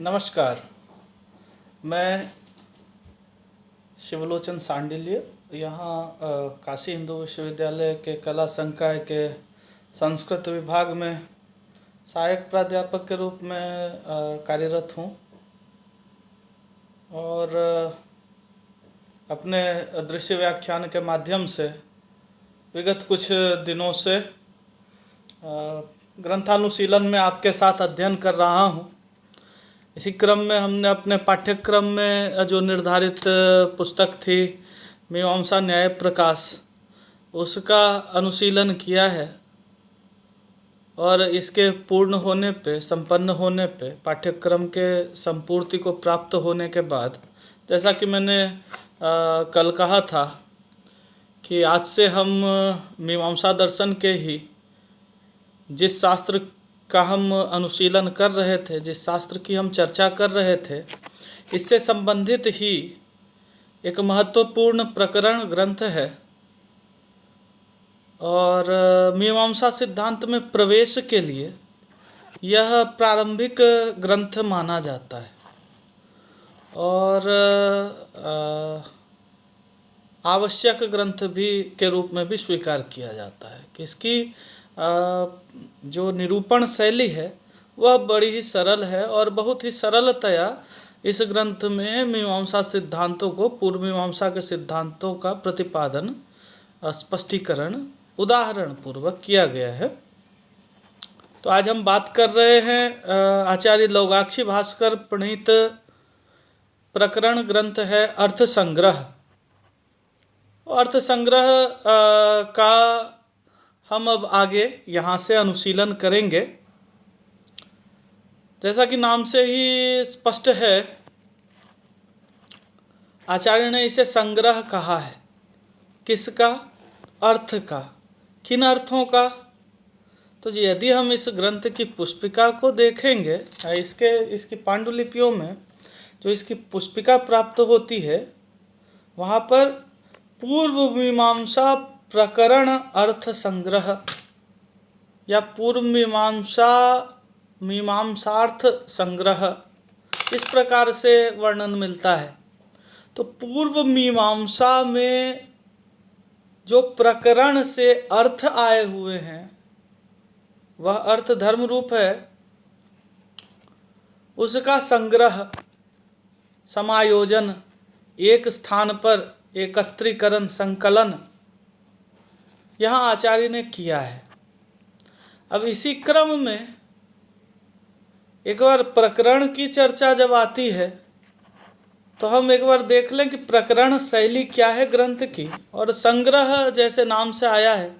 नमस्कार। मैं शिवलोचन सांडिल्य यहाँ काशी हिंदू विश्वविद्यालय के कला संकाय के संस्कृत विभाग में सहायक प्राध्यापक के रूप में कार्यरत हूँ और अपने दृश्य व्याख्यान के माध्यम से विगत कुछ दिनों से ग्रंथानुशीलन में आपके साथ अध्ययन कर रहा हूँ। इसी क्रम में हमने अपने पाठ्यक्रम में जो निर्धारित पुस्तक थी मीमांसा न्याय प्रकाश, उसका अनुशीलन किया है और इसके पूर्ण होने पे, संपन्न होने पे, पाठ्यक्रम के संपूर्ति को प्राप्त होने के बाद, जैसा कि मैंने कल कहा था कि आज से हम मीमांसा दर्शन के ही जिस शास्त्र का हम अनुशीलन कर रहे थे, जिस शास्त्र की हम चर्चा कर रहे थे, इससे संबंधित ही एक महत्वपूर्ण प्रकरण ग्रंथ है और मीमांसा सिद्धांत में प्रवेश के लिए यह प्रारंभिक ग्रंथ माना जाता है और आवश्यक ग्रंथ भी के रूप में भी स्वीकार किया जाता है कि इसकी जो निरूपण शैली है वह बड़ी ही सरल है और बहुत ही सरलतया इस ग्रंथ में मीमांसा सिद्धांतों को, पूर्व मीमांसा के सिद्धांतों का प्रतिपादन, स्पष्टीकरण उदाहरण पूर्वक किया गया है। तो आज हम बात कर रहे हैं आचार्य लौगाक्षी भास्कर प्रणीत प्रकरण ग्रंथ है अर्थ संग्रह। अर्थ संग्रह का हम अब आगे यहाँ से अनुशीलन करेंगे। जैसा कि नाम से ही स्पष्ट है, आचार्य ने इसे संग्रह कहा है। किसका? अर्थ का। किन अर्थों का? तो यदि हम इस ग्रंथ की पुष्पिका को देखेंगे, इसकी पांडुलिपियों में जो इसकी पुष्पिका प्राप्त होती है, वहाँ पर पूर्व मीमांसा प्रकरण अर्थ संग्रह या पूर्व मीमांसार्थ संग्रह, इस प्रकार से वर्णन मिलता है। तो पूर्व मीमांसा में जो प्रकरण से अर्थ आए हुए हैं वह अर्थ धर्म रूप है, उसका संग्रह, समायोजन, एक स्थान पर एकत्रीकरण, संकलन यहाँ आचार्य ने किया है। अब इसी क्रम में एक बार प्रकरण की चर्चा जब आती है तो हम एक बार देख लें कि प्रकरण शैली क्या है ग्रंथ की, और संग्रह जैसे नाम से आया है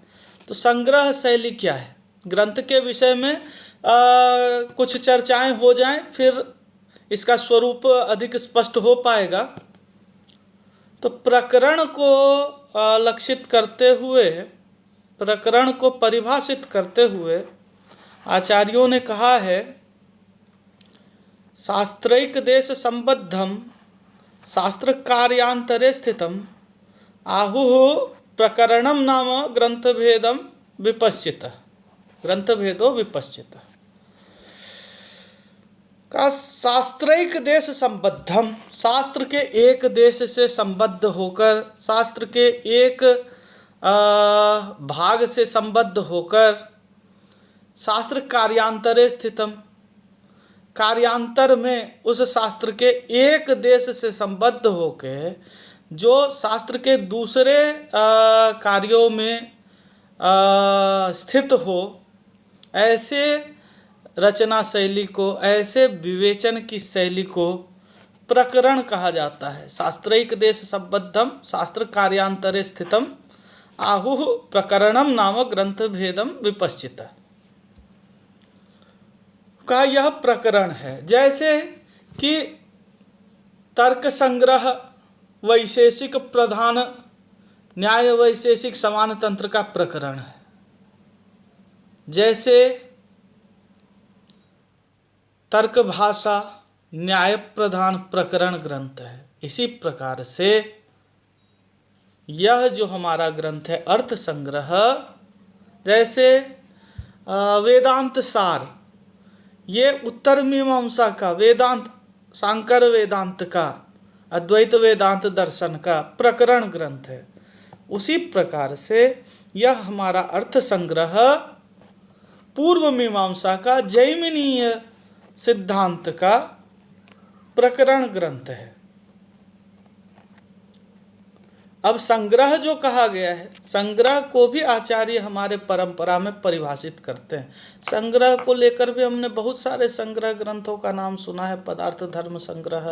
तो संग्रह शैली क्या है ग्रंथ के विषय में कुछ चर्चाएं हो जाएं, फिर इसका स्वरूप अधिक स्पष्ट हो पाएगा। तो प्रकरण को लक्षित करते हुए, प्रकरण को परिभाषित करते हुए आचार्यों ने कहा है, शास्त्रैक देश संबद्धम शास्त्र कार्यांतरे स्थितम आहुः प्रकरणम नाम ग्रंथभेदम विपश्चित। ग्रंथभेदो विपश्चित का शास्त्रैक देश संबद्धम, शास्त्र के एक देश से संबद्ध होकर, शास्त्र के एक भाग से संबद्ध होकर, शास्त्र कार्यांतरे स्थितम, कार्यांतर में उस शास्त्र के एक देश से संबद्ध होकर जो शास्त्र के दूसरे कार्यों में स्थित हो, ऐसे रचना शैली को, ऐसे विवेचन की शैली को प्रकरण कहा जाता है। शास्त्रैक देश संबद्धम शास्त्र कार्यांतरे स्थितम आहुः प्रकरणम नाम ग्रंथभेदम विपश्चित का यह प्रकरण है। जैसे कि तर्क संग्रह वैशेषिक प्रधान न्याय वैशेषिक समान तंत्र का प्रकरण है, जैसे तर्क भाषा न्याय प्रधान प्रकरण ग्रंथ है, इसी प्रकार से यह जो हमारा ग्रंथ है अर्थ संग्रह, जैसे वेदांत सार, ये उत्तर मीमांसा का, वेदांत, शांकर वेदांत का, अद्वैत वेदांत दर्शन का प्रकरण ग्रंथ है। उसी प्रकार से यह हमारा अर्थ संग्रह पूर्व मीमांसा का जैमिनीय सिद्धांत का प्रकरण ग्रंथ है। अब संग्रह जो कहा गया है, संग्रह को भी आचार्य हमारे परंपरा में परिभाषित करते हैं। संग्रह को लेकर भी हमने बहुत सारे संग्रह ग्रंथों का नाम सुना है। पदार्थ धर्म संग्रह,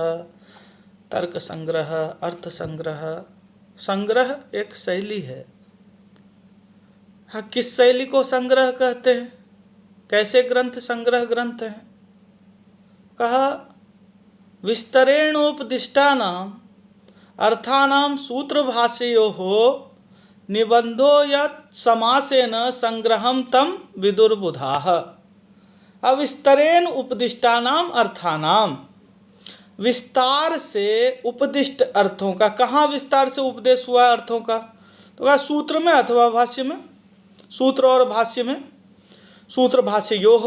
तर्क संग्रह, अर्थ संग्रह। संग्रह एक शैली है। हाँ, किस शैली को संग्रह कहते हैं? कैसे ग्रंथ संग्रह ग्रंथ हैं? कहा विस्तरेणोपदिष्टानाम अर्थानाम सूत्रभाष्ययोः निबंधो यत् समासेन संग्रहम तम विदुर्बुधाः। अविस्तरेण उपदिष्टानाम अर्थानाम, विस्तार से उपदिष्ट अर्थों का। कहाँ विस्तार से उपदेश हुआ अर्थों का? तो कहा सूत्र में अथवा भाष्य में, सूत्र और भाष्य में। सूत्र भाष्ययोः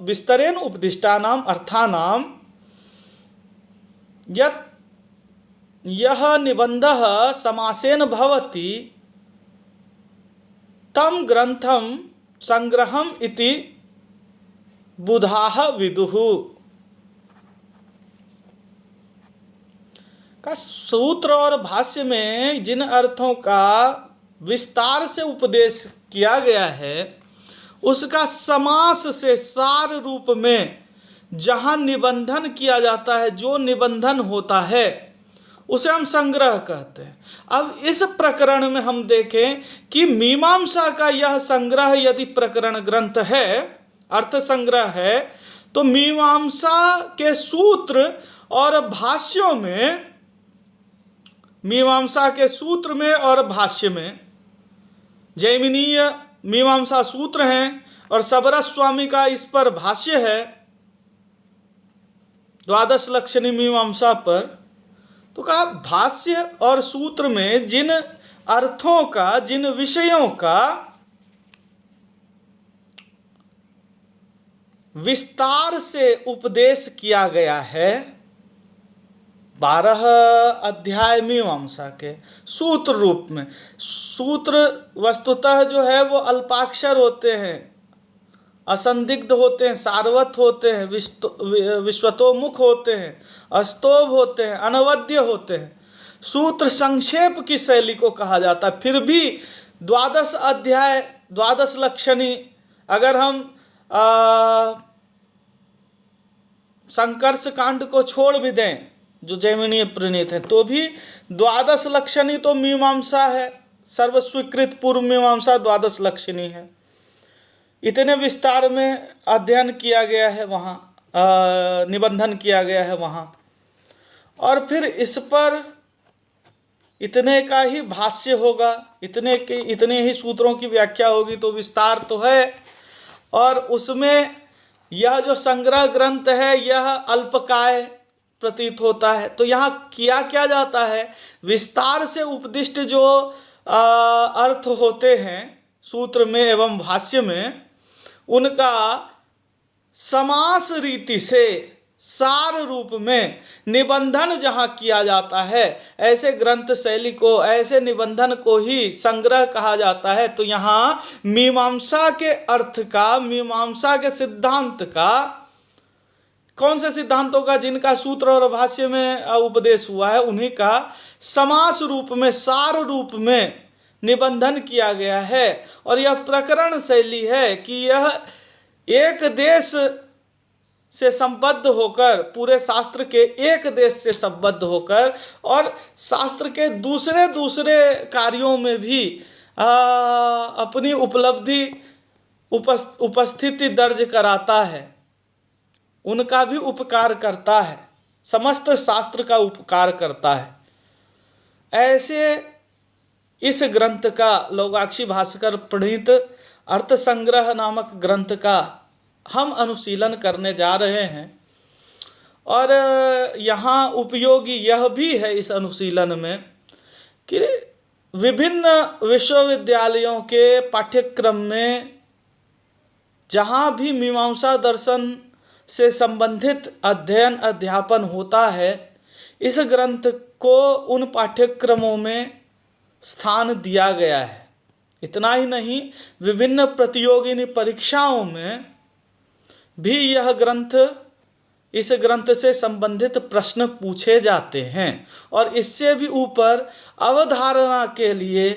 विस्तरेण उपदिष्टानाम अर्थानाम यत् यह निबंधः समासेन भवति तम ग्रंथम संग्रहम इति बुधाः विदुः। का सूत्र और भाष्य में जिन अर्थों का विस्तार से उपदेश किया गया है, उसका समास से सार रूप में जहाँ निबंधन किया जाता है, जो निबंधन होता है, उसे हम संग्रह कहते हैं। अब इस प्रकरण में हम देखें कि मीमांसा का यह संग्रह यदि प्रकरण ग्रंथ है, अर्थ संग्रह है, तो मीमांसा के सूत्र और भाष्यों में, मीमांसा के सूत्र में और भाष्य में, जैमिनीय मीमांसा सूत्र हैं और सबरस स्वामी का इस पर भाष्य है द्वादश लक्षणी मीमांसा पर। तो कहा भाष्य और सूत्र में जिन अर्थों का, जिन विषयों का विस्तार से उपदेश किया गया है, 12 अध्याय मीमांसा के सूत्र रूप में। सूत्र वस्तुतः जो है वो अल्पाक्षर होते हैं, असंदिग्ध होते हैं, सारवत होते हैं, विश्वतोमुख होते हैं, अस्तोभ होते हैं, अनवद्य होते हैं। सूत्र संक्षेप की शैली को कहा जाता है। फिर भी 12 अध्याय, 12 लक्षणी, अगर हम संकर्ष कांड को छोड़ भी दें जो जैमिनीय प्रणीत है, तो भी 12 लक्षणी तो मीमांसा है। सर्वस्वीकृत पूर्व मीमांसा 12 लक्षणी है। इतने विस्तार में अध्ययन किया गया है वहाँ, निबंधन किया गया है वहाँ, और फिर इस पर इतने का ही भाष्य होगा, इतने ही सूत्रों की व्याख्या होगी, तो विस्तार तो है। और उसमें यह जो संग्रह ग्रंथ है यह अल्पकाय प्रतीत होता है। तो यहाँ किया क्या जाता है, विस्तार से उपदिष्ट जो अर्थ होते हैं सूत्र में एवं भाष्य में, उनका समास रीति से सार रूप में निबंधन जहाँ किया जाता है, ऐसे ग्रंथ शैली को, ऐसे निबंधन को ही संग्रह कहा जाता है। तो यहाँ मीमांसा के अर्थ का, मीमांसा के सिद्धांत का, कौन से सिद्धांतों का, जिनका सूत्र और भाष्य में उपदेश हुआ है, उन्हीं का समास रूप में, सार रूप में निबंधन किया गया है। और यह प्रकरण शैली है कि यह एक देश से संबद्ध होकर, पूरे शास्त्र के एक देश से संबद्ध होकर, और शास्त्र के दूसरे दूसरे कार्यों में भी अपनी उपलब्धि, उपस्थिति दर्ज कराता है, उनका भी उपकार करता है, समस्त शास्त्र का उपकार करता है। ऐसे इस ग्रंथ का, लौगाक्षी भास्कर प्रणीत अर्थ संग्रह नामक ग्रंथ का हम अनुशीलन करने जा रहे हैं। और यहाँ उपयोगी यह भी है इस अनुशीलन में कि विभिन्न विश्वविद्यालयों के पाठ्यक्रम में जहाँ भी मीमांसा दर्शन से संबंधित अध्ययन अध्यापन होता है, इस ग्रंथ को उन पाठ्यक्रमों में स्थान दिया गया है। इतना ही नहीं, विभिन्न प्रतियोगिनी परीक्षाओं में भी इस ग्रंथ से संबंधित प्रश्न पूछे जाते हैं। और इससे भी ऊपर अवधारणा के लिए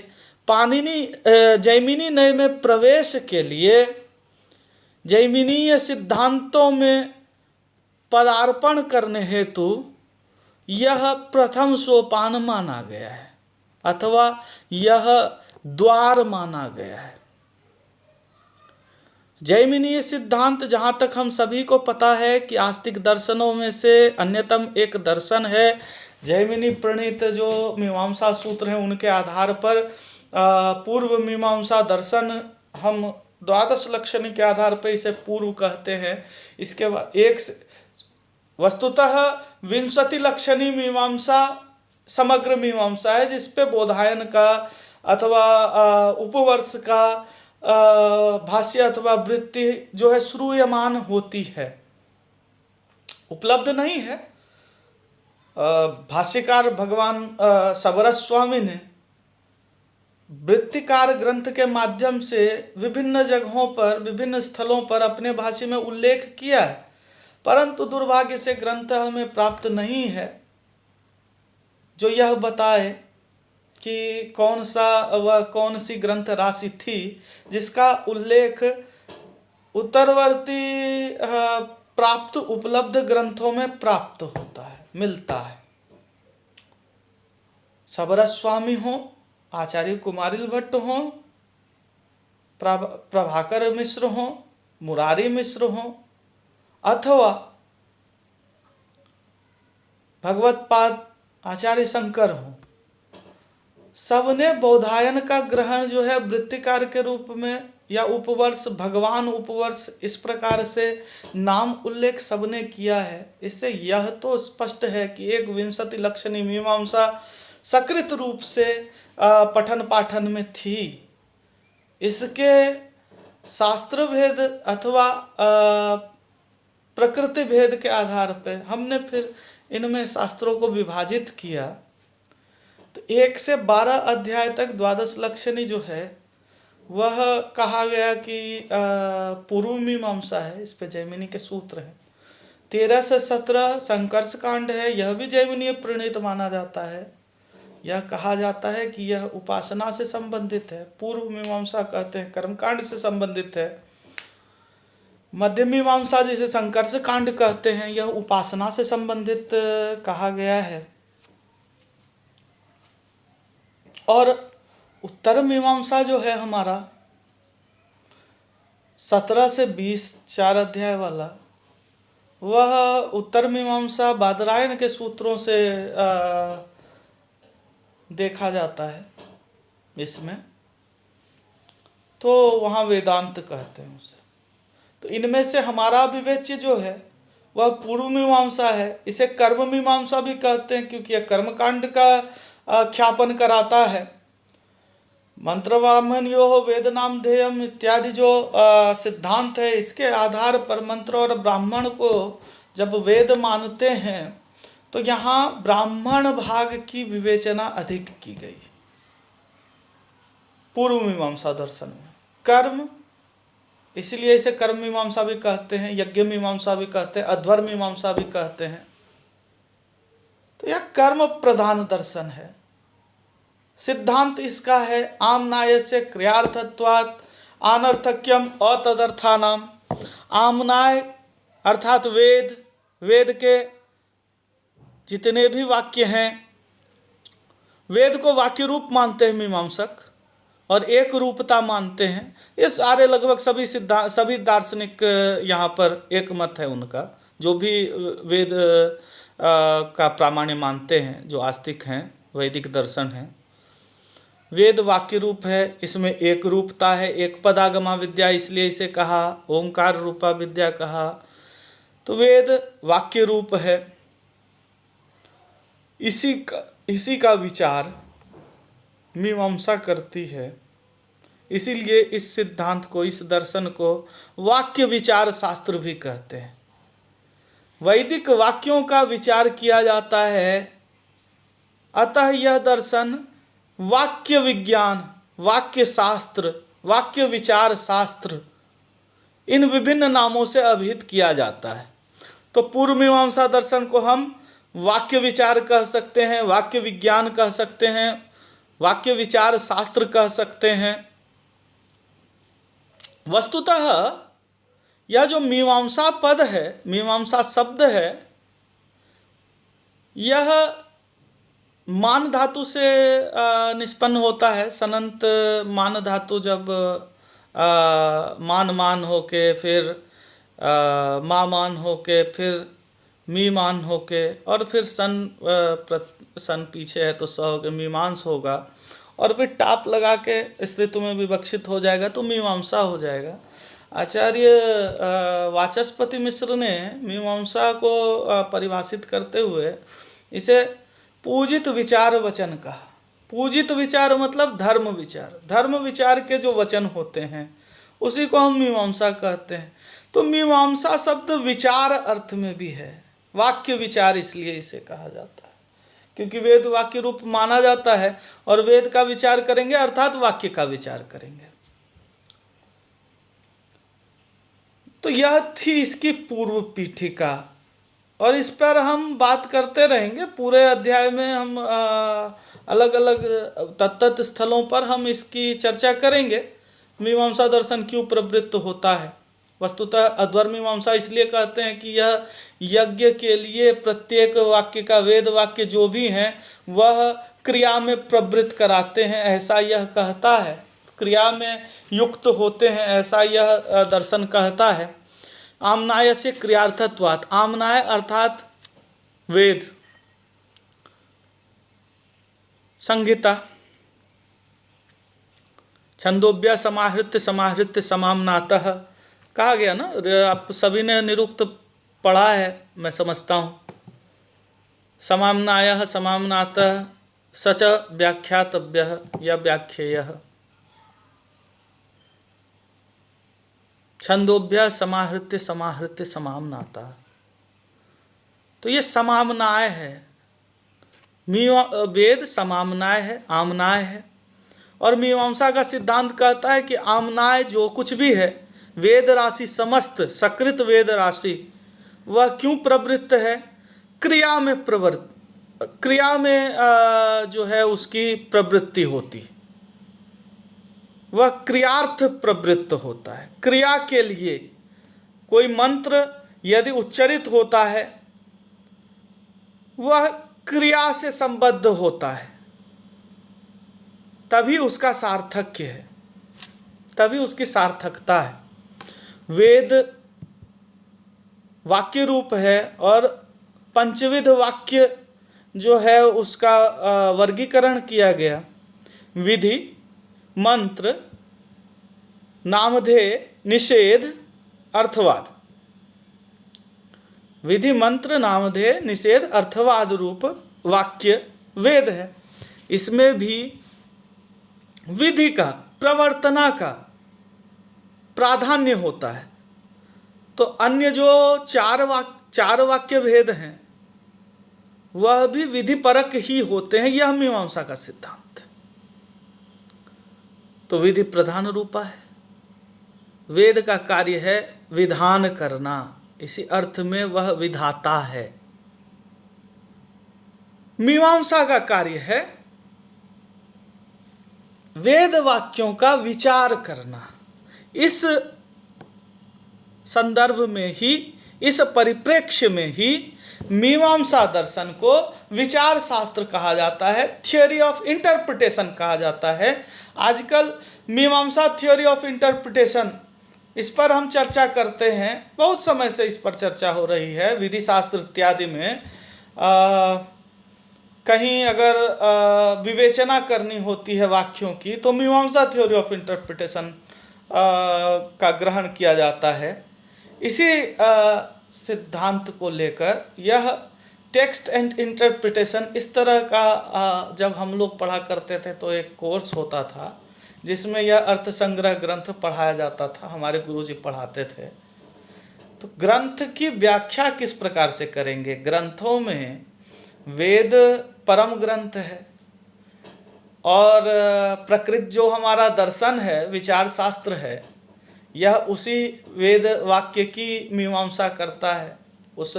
जैमिनी नय में प्रवेश के लिए जैमिनीय सिद्धांतों में पदार्पण करने हेतु यह प्रथम सोपान माना गया है, अथवा यह द्वार माना गया है। जैमिनीय सिद्धांत, जहाँ तक हम सभी को पता है कि आस्तिक दर्शनों में से अन्यतम एक दर्शन है। जैमिनी प्रणीत जो मीमांसा सूत्र हैं उनके आधार पर पूर्व मीमांसा दर्शन, हम द्वादश लक्षणी के आधार पर इसे पूर्व कहते हैं। इसके बाद वस्तुतः 20 लक्षणी मीमांसा समग्र मीमांसा है, जिसपे बोधायन का अथवा उपवर्ष का भाष्य अथवा वृत्ति जो है श्रूयमान होती है, उपलब्ध नहीं है। भाष्यकार भगवान सबरस स्वामी ने वृत्तिकार ग्रंथ के माध्यम से विभिन्न जगहों पर, विभिन्न स्थलों पर अपने भाष्य में उल्लेख किया है, परंतु दुर्भाग्य से ग्रंथ हमें प्राप्त नहीं है जो यह बताए कि कौन सी ग्रंथ राशि थी जिसका उल्लेख उत्तरवर्ती प्राप्त उपलब्ध ग्रंथों में प्राप्त होता है, मिलता है। सबरस स्वामी हो, आचार्य कुमारिल भट्ट हो, प्रभाकर मिश्र हो, मुरारी मिश्र हो, अथवा भगवत्पाद आचार्य शंकर हो, सबने बौधायन का ग्रहण जो है वृत्तिकार के रूप में या उपवर्ष, भगवान उपवर्ष, इस प्रकार से नाम उल्लेख सबने किया है। इससे यह तो स्पष्ट है कि एक 20 लक्षणी मीमांसा सकृत रूप से पठन पाठन में थी। इसके शास्त्र भेद अथवा प्रकृति भेद के आधार पर हमने फिर इनमें शास्त्रों को विभाजित किया। तो 1 से 12 अध्याय तक द्वादश लक्षणी जो है वह कहा गया कि पूर्व मीमांसा है, इस पे जैमिनी के सूत्र हैं। 13 से 17 संकर्ष कांड है, यह भी जैमिनीय प्रणीत माना जाता है। यह कहा जाता है कि यह उपासना से संबंधित है। पूर्व मीमांसा कहते हैं कर्मकांड से संबंधित है। मध्य मीमांसा जिसे संकर्ष कांड कहते हैं, यह उपासना से संबंधित कहा गया है। और उत्तर मीमांसा जो है हमारा 17 से 20 4 अध्याय वाला, वह उत्तर मीमांसा बादरायण के सूत्रों से देखा जाता है। इसमें तो वहाँ वेदांत कहते हैं उसे। तो इनमें से हमारा विवेच्य जो है वह पूर्व मीमांसा है। इसे कर्म मीमांसा भी कहते हैं क्योंकि यह कर्मकांड का ख्यापन कराता है। मंत्र ब्राह्मण यो वेद नाम ध्येयम इत्यादि जो सिद्धांत है, इसके आधार पर मंत्र और ब्राह्मण को जब वेद मानते हैं तो यहाँ ब्राह्मण भाग की विवेचना अधिक की गई। पूर्व मीमांसा दर्शन में कर्म, इसलिए इसे कर्म मीमांसा भी कहते हैं, यज्ञ मीमांसा भी कहते हैं, अध्वर मीमांसा भी कहते हैं। तो यह कर्म प्रधान दर्शन है। सिद्धांत इसका है आमनायस्य क्रियार्थत्वात् अनर्थक्यम अतदर्थानाम। आमनाय अर्थात वेद के जितने भी वाक्य हैं, वेद को वाक्य रूप मानते हैं मीमांसक और एक रूपता मानते हैं। ये सारे लगभग सभी दार्शनिक यहाँ पर एक मत है उनका, जो भी वेद का प्रामाण्य मानते हैं, जो आस्तिक हैं, वैदिक दर्शन हैं। वेद वाक्य रूप है, इसमें एक रूपता है, एक पदागमा विद्या, इसलिए इसे कहा ओंकार रूपा विद्या कहा। तो वेद वाक्य रूप है। इसी का विचार मीमांसा करती है। इसीलिए इस सिद्धांत को, इस दर्शन को वाक्य विचार शास्त्र भी कहते हैं। वैदिक वाक्यों का विचार किया जाता है, अतः यह दर्शन वाक्य विज्ञान, वाक्य शास्त्र, वाक्य विचार शास्त्र, इन विभिन्न नामों से अभिहित किया जाता है। तो पूर्व मीमांसा दर्शन को हम वाक्य विचार कह सकते हैं, वाक्य विज्ञान कह सकते हैं, वाक्य विचार शास्त्र कह सकते हैं। वस्तुतः यह जो मीमांसा पद है, मीमांसा शब्द है, यह मान धातु से निष्पन्न होता है। सनंत मान धातु जब मान होके, फिर मान होके, फिर मीमान होके, और फिर सन पीछे है तो स होके मीमांस होगा, और फिर टाप लगा के स्त्रीत्व में विवक्षित हो जाएगा तो मीमांसा हो जाएगा। आचार्य वाचस्पति मिश्र ने मीमांसा को परिभाषित करते हुए इसे पूजित विचार वचन कहा। पूजित विचार मतलब धर्म विचार, धर्म विचार के जो वचन होते हैं उसी को हम मीमांसा कहते हैं। तो मीमांसा शब्द विचार अर्थ में भी है, वाक्य विचार इसलिए इसे कहा जाता है क्योंकि वेद वाक्य रूप माना जाता है, और वेद का विचार करेंगे अर्थात वाक्य का विचार करेंगे। तो यह थी इसकी पूर्व पीठिका, और इस पर हम बात करते रहेंगे। पूरे अध्याय में हम अलग अलग तत्त स्थलों पर हम इसकी चर्चा करेंगे। मीमांसा दर्शन क्यों प्रवृत्त होता है? वस्तुतः अध्वर मीमांसा इसलिए कहते हैं कि यह यज्ञ के लिए प्रत्येक वाक्य का वेद वाक्य जो भी हैं वह क्रिया में प्रवृत्त कराते हैं, ऐसा यह कहता है। क्रिया में युक्त होते हैं, ऐसा यह दर्शन कहता है। आमनाय से क्रियार्थत्वात्, आमनाय अर्थात वेद, संहिता, छंदोभ्य समाहृत्य समाम्नातः कहा गया ना। आप सभी ने निरुक्त पढ़ा है, मैं समझता हूँ। समाम्नायः समाम्नातः सच व्याख्यातव्यः या व्याख्येयः। छंदोभ्य समाहृत्य समाम्नाता, तो ये समाम्नाय है। वेद समाम्नाय है, आमनाय है। और मीमांसा का सिद्धांत कहता है कि आमनाय जो कुछ भी है, वेद राशि समस्त सकृत वेद राशि, वह क्यों प्रवृत्त है? क्रिया में क्रिया में जो है उसकी प्रवृत्ति होती, वह क्रियार्थ प्रवृत्त होता है। क्रिया के लिए कोई मंत्र यदि उच्चरित होता है वह क्रिया से संबद्ध होता है, तभी उसका सार्थक्य है, तभी उसकी सार्थकता है। वेद वाक्य रूप है, और पंचविध वाक्य जो है उसका वर्गीकरण किया गया। विधि, मंत्र, नामधेय, निषेध, अर्थवाद। विधि, मंत्र, नामधेय, निषेध, अर्थवाद रूप वाक्य वेद है। इसमें भी विधि का, प्रवर्तना का प्राधान्य होता है। तो अन्य जो चार वाक्य भेद हैं वह भी विधि परक ही होते हैं, यह मीमांसा का सिद्धांत है। तो विधि प्रधान रूपा है। वेद का कार्य है विधान करना, इसी अर्थ में वह विधाता है। मीमांसा का कार्य है वेद वाक्यों का विचार करना। इस संदर्भ में ही, इस परिप्रेक्ष्य में ही मीमांसा दर्शन को विचार शास्त्र कहा जाता है, थियोरी ऑफ इंटरप्रिटेशन कहा जाता है। आजकल मीमांसा थियोरी ऑफ इंटरप्रिटेशन, इस पर हम चर्चा करते हैं, बहुत समय से इस पर चर्चा हो रही है विधि शास्त्र इत्यादि में। कहीं अगर विवेचना करनी होती है वाक्यों की तो मीमांसा थ्योरी ऑफ इंटरप्रिटेशन का ग्रहण किया जाता है। इसी सिद्धांत को लेकर यह टेक्स्ट एंड इंटरप्रिटेशन, इस तरह का जब हम लोग पढ़ा करते थे तो एक कोर्स होता था जिसमें यह अर्थ संग्रह ग्रंथ पढ़ाया जाता था, हमारे गुरुजी पढ़ाते थे। तो ग्रंथ की व्याख्या किस प्रकार से करेंगे? ग्रंथों में वेद परम ग्रंथ है और प्रकृत जो हमारा दर्शन है, विचार शास्त्र है, यह उसी वेद वाक्य की मीमांसा करता है, उस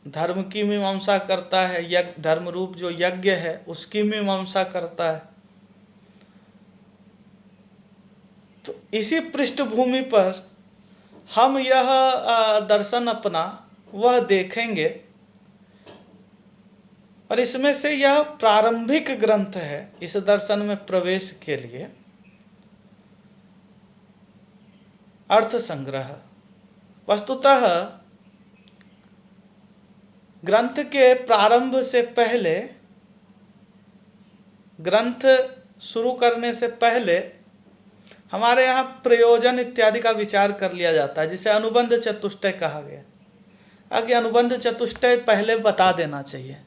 धर्म की मीमांसा करता है, यज्ञ धर्म रूप जो यज्ञ है उसकी मीमांसा करता है। तो इसी पृष्ठभूमि पर हम यह दर्शन अपना वह देखेंगे और इसमें से यह प्रारंभिक ग्रंथ है इस दर्शन में प्रवेश के लिए। अर्थ संग्रह वस्तुतः ग्रंथ के प्रारंभ से पहले, ग्रंथ शुरू करने से पहले हमारे यहाँ प्रयोजन इत्यादि का विचार कर लिया जाता है, जिसे अनुबंध चतुष्टय कहा गया। आगे अनुबंध चतुष्टय पहले बता देना चाहिए।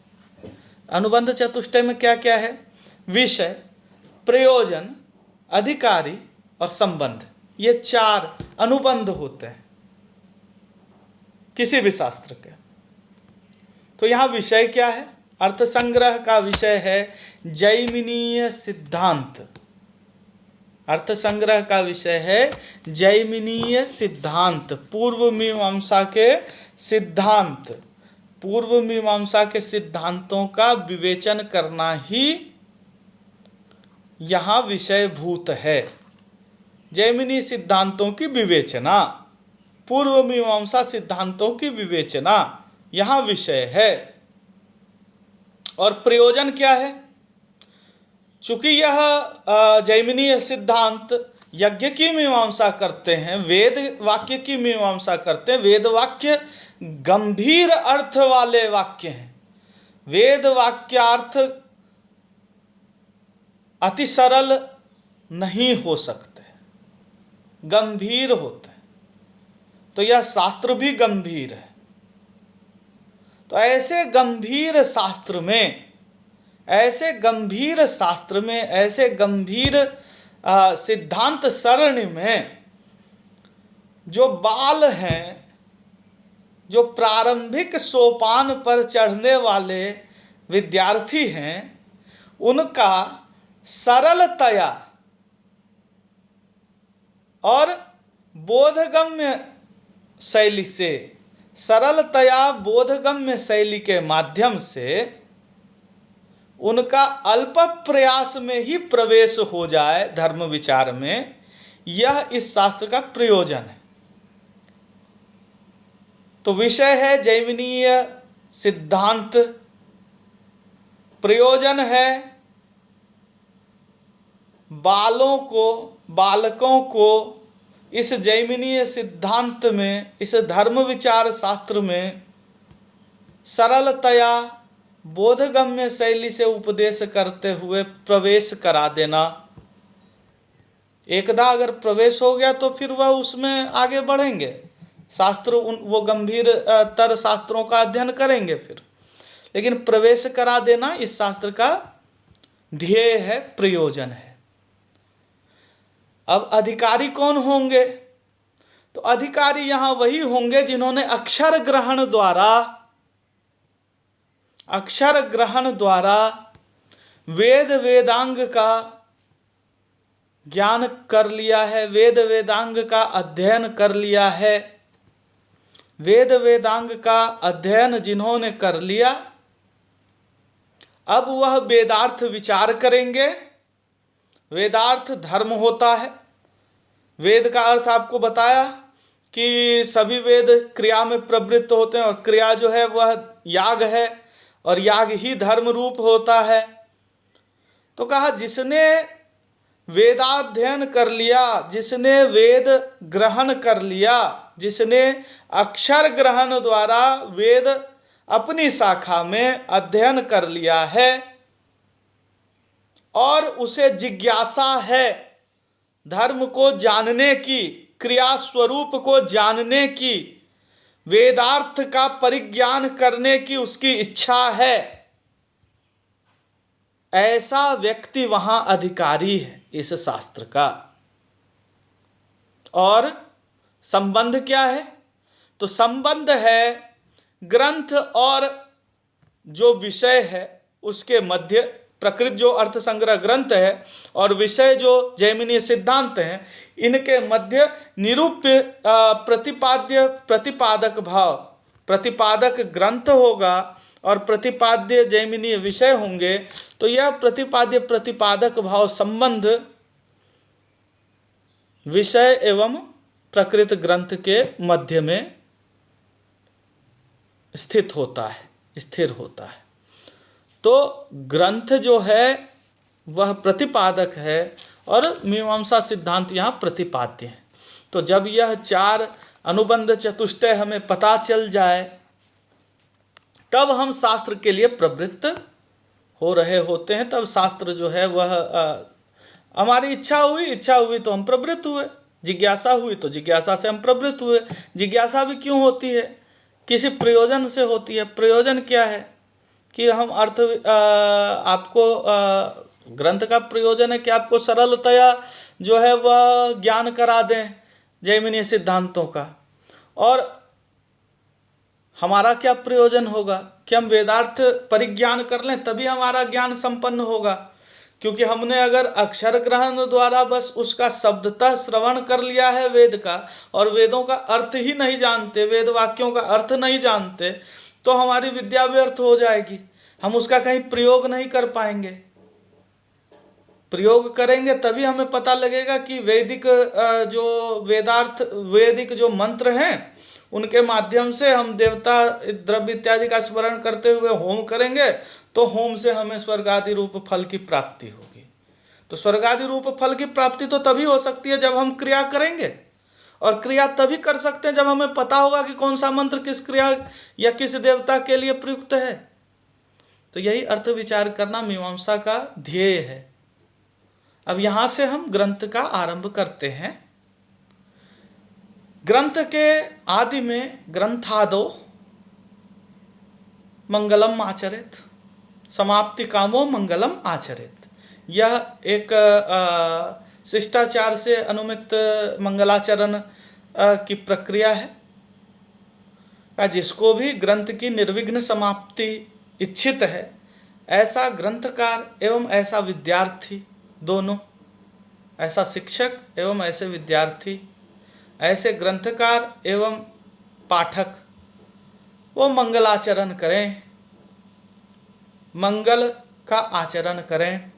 अनुबंध चतुष्टय में क्या क्या है? विषय, प्रयोजन, अधिकारी और संबंध, ये 4 अनुबंध होते हैं किसी भी शास्त्र के। तो यहाँ विषय क्या है? अर्थ संग्रह का विषय है जैमिनीय सिद्धांत। अर्थ संग्रह का विषय है जैमिनीय सिद्धांत, पूर्व मीमांसा के सिद्धांत। पूर्व मीमांसा के सिद्धांतों का विवेचन करना ही यहाँ विषयभूत है। जैमिनी सिद्धांतों की विवेचना, पूर्व मीमांसा सिद्धांतों की विवेचना यहाँ विषय है। और प्रयोजन क्या है? चूंकि यह जैमिनीय सिद्धांत यज्ञ की मीमांसा करते हैं, वेद वाक्य की मीमांसा करते हैं। वेद वाक्य गंभीर अर्थ वाले वाक्य हैं। वेद वाक्यार्थ अति सरल नहीं हो सकते, गंभीर होते हैं। तो यह शास्त्र भी गंभीर है। तो ऐसे गंभीर शास्त्र में, ऐसे गंभीर सिद्धांत सरणी में जो बाल हैं, जो प्रारंभिक सोपान पर चढ़ने वाले विद्यार्थी हैं, उनका सरलतया और बोधगम्य शैली से, सरलतया बोधगम्य शैली के माध्यम से उनका अल्प प्रयास में ही प्रवेश हो जाए धर्म विचार में, यह इस शास्त्र का प्रयोजन है। तो विषय है जैमिनीय सिद्धांत, प्रयोजन है बालकों को इस जैमिनीय सिद्धांत में, इस धर्म विचार शास्त्र में सरलतया बोधगम्य शैली से उपदेश करते हुए प्रवेश करा देना। एकदा अगर प्रवेश हो गया तो फिर वह उसमें आगे बढ़ेंगे, शास्त्र वो गंभीर तर शास्त्रों का अध्ययन करेंगे फिर। लेकिन प्रवेश करा देना इस शास्त्र का ध्येय है, प्रयोजन है। अब अधिकारी कौन होंगे? तो अधिकारी यहाँ वही होंगे जिन्होंने अक्षर ग्रहण द्वारा वेद वेदांग का ज्ञान कर लिया है, वेद वेदांग का अध्ययन कर लिया है। वेद वेदांग का अध्ययन जिन्होंने कर लिया, अब वह वेदार्थ विचार करेंगे। वेदार्थ धर्म होता है। वेद का अर्थ आपको बताया कि सभी वेद क्रिया में प्रवृत्त होते हैं और क्रिया जो है वह याग है और याग ही धर्म रूप होता है। तो कहा जिसने वेदाध्ययन कर लिया, जिसने वेद ग्रहण कर लिया, जिसने अक्षर ग्रहण द्वारा वेद अपनी शाखा में अध्ययन कर लिया है और उसे जिज्ञासा है धर्म को जानने की, क्रिया स्वरूप को जानने की, वेदार्थ का परिज्ञान करने की उसकी इच्छा है, ऐसा व्यक्ति वहां अधिकारी है इस शास्त्र का। और संबंध क्या है? तो संबंध है ग्रंथ और जो विषय है उसके मध्य, प्रकृत जो अर्थ संग्रह ग्रंथ है और विषय जो जैमिनीय सिद्धांत हैं, इनके मध्य निरूप्य प्रतिपाद्य प्रतिपादक भाव, प्रतिपादक ग्रंथ होगा और प्रतिपाद्य जैमिनीय विषय होंगे। तो यह प्रतिपाद्य प्रतिपादक भाव संबंध विषय एवं प्रकृत ग्रंथ के मध्य में स्थित होता है, स्थिर होता है। तो ग्रंथ जो है वह प्रतिपादक है और मीमांसा सिद्धांत यहाँ प्रतिपाद्य है। तो जब यह चार अनुबंध चतुष्टय हमें पता चल जाए तब हम शास्त्र के लिए प्रवृत्त हो रहे होते हैं। तब शास्त्र जो है वह हमारी इच्छा हुई तो हम प्रवृत्त हुए, जिज्ञासा हुई तो जिज्ञासा से हम प्रवृत्त हुए। जिज्ञासा भी क्यों होती है? किसी प्रयोजन से होती है। प्रयोजन क्या है कि हम अर्थ आपको ग्रंथ का प्रयोजन है कि आपको सरलतया जो है वह ज्ञान करा दें जैमिनीय सिद्धांतों का। और हमारा क्या प्रयोजन होगा कि हम वेदार्थ परिज्ञान कर लें, तभी हमारा ज्ञान संपन्न होगा। क्योंकि हमने अगर अक्षर ग्रहण द्वारा बस उसका शब्दतः श्रवण कर लिया है वेद का, और वेदों का अर्थ ही नहीं जानते, वेद वाक्यों का अर्थ नहीं जानते, तो हमारी विद्या व्यर्थ हो जाएगी। हम उसका कहीं प्रयोग नहीं कर पाएंगे। प्रयोग करेंगे तभी हमें पता लगेगा कि वैदिक जो वेदार्थ, वैदिक जो मंत्र हैं उनके माध्यम से हम देवता द्रव्य इत्यादि का स्मरण करते हुए होम करेंगे तो होम से हमें स्वर्ग आदि रूप फल की प्राप्ति होगी। तो स्वर्ग आदि रूप फल की प्राप्ति तो तभी हो सकती है जब हम क्रिया करेंगे, और क्रिया तभी कर सकते हैं जब हमें पता होगा कि कौन सा मंत्र किस क्रिया या किस देवता के लिए प्रयुक्त है। तो यही अर्थ विचार करना मीमांसा का ध्येय है। अब यहां से हम ग्रंथ का आरंभ करते हैं। ग्रंथ के आदि में ग्रंथादो मंगलम आचरित, समाप्ति कामो मंगलम आचरित। यह एक शिष्टाचार से अनुमित मंगलाचरण की प्रक्रिया है। जिसको भी ग्रंथ की निर्विघ्न समाप्ति इच्छित है, ऐसा ग्रंथकार एवं ऐसा विद्यार्थी दोनों, ऐसा शिक्षक एवं ऐसे विद्यार्थी, ऐसे ग्रंथकार एवं पाठक, वो मंगलाचरण करें, मंगल का आचरण करें।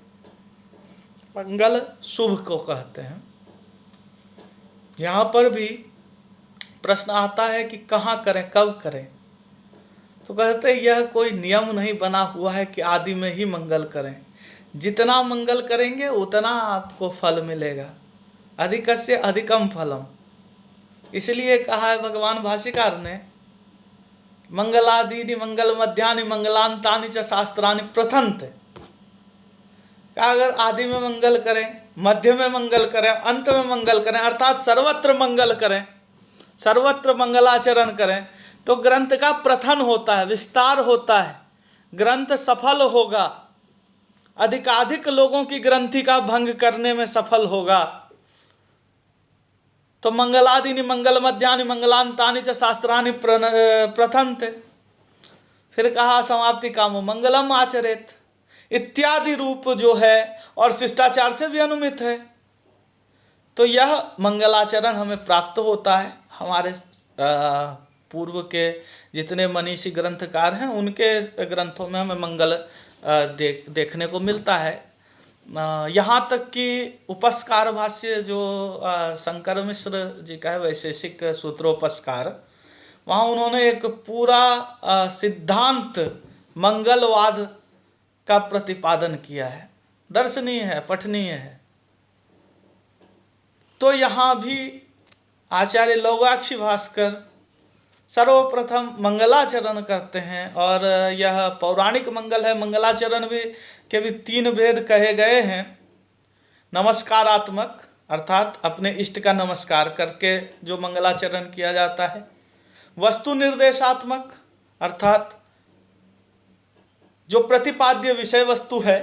मंगल शुभ को कहते हैं। यहाँ पर भी प्रश्न आता है कि कहाँ करें, कब करें। तो कहते हैं यह कोई नियम नहीं बना हुआ है कि आदि में ही मंगल करें। जितना मंगल करेंगे उतना आपको फल मिलेगा, अधिकस्य अधिकम फलम। इसलिए कहा है भगवान भाष्यकार ने, मंगलादीनि मंगल मध्यानि मंगलांतानि च शास्त्रानि प्रथन्ते। अगर आदि में मंगल करें, मध्य में मंगल करें, अंत में मंगल करें, अर्थात सर्वत्र मंगल करें, सर्वत्र मंगलाचरण करें, तो ग्रंथ का प्रथन होता है, विस्तार होता है, ग्रंथ सफल होगा, अधिकाधिक लोगों की ग्रंथि का भंग करने में सफल होगा। तो मंगलादीनि मंगल मध्यानि मंगलांतानि च शास्त्रानि प्रथन्ते। फिर कहा समाप्ति कामो मंगलम आचरेत इत्यादि रूप जो है और शिष्टाचार से भी अनुमित है। तो यह मंगलाचरण हमें प्राप्त होता है। हमारे पूर्व के जितने मनीषी ग्रंथकार हैं उनके ग्रंथों में हमें मंगल देखने को मिलता है। यहाँ तक कि उपस्कार भाष्य जो शंकर मिश्र जी का है, वैशेषिक सूत्रोपस्कार, वहाँ उन्होंने एक पूरा सिद्धांत मंगलवाद का प्रतिपादन किया है। दर्शनीय है, पठनीय है। तो यहाँ भी आचार्य लौगाक्षी भास्कर सर्वप्रथम मंगलाचरण करते हैं, और यह पौराणिक मंगल है। मंगलाचरण भी के भी 3 भेद कहे गए हैं। नमस्कारात्मक, अर्थात अपने इष्ट का नमस्कार करके जो मंगलाचरण किया जाता है। वस्तु निर्देशात्मक, अर्थात जो प्रतिपाद्य विषय वस्तु है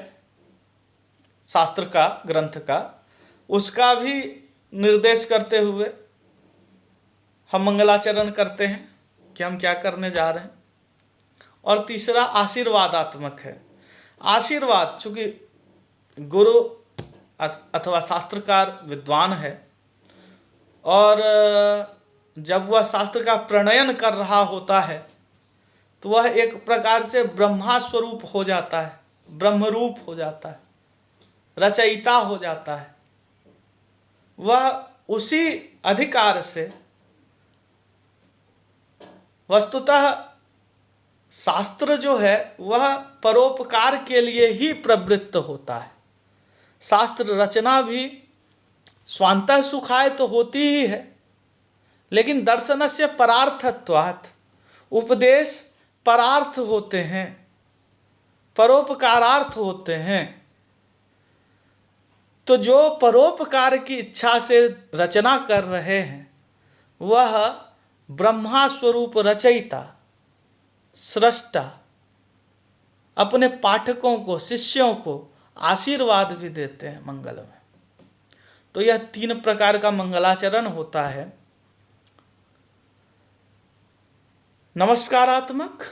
शास्त्र का, ग्रंथ का, उसका भी निर्देश करते हुए हम मंगलाचरण करते हैं कि हम क्या करने जा रहे हैं। और तीसरा आशीर्वादात्मक है। आशीर्वाद, चूंकि गुरु अथवा शास्त्रकार विद्वान है और जब वह शास्त्र का प्रणयन कर रहा होता है तो वह एक प्रकार से ब्रह्मा स्वरूप हो जाता है, ब्रह्मरूप हो जाता है, रचयिता हो जाता है। वह उसी अधिकार से वस्तुतः शास्त्र जो है वह परोपकार के लिए ही प्रवृत्त होता है। शास्त्र रचना भी स्वांतः सुखाय तो होती ही है, लेकिन दर्शनस्य परार्थत्वात्, उपदेश परार्थ होते हैं, परोपकारार्थ होते हैं। तो जो परोपकार की इच्छा से रचना कर रहे हैं वह ब्रह्मा स्वरूप रचयिता, सृष्टा अपने पाठकों को, शिष्यों को आशीर्वाद भी देते हैं मंगल में। तो यह 3 प्रकार का मंगलाचरण होता है, नमस्कारात्मक,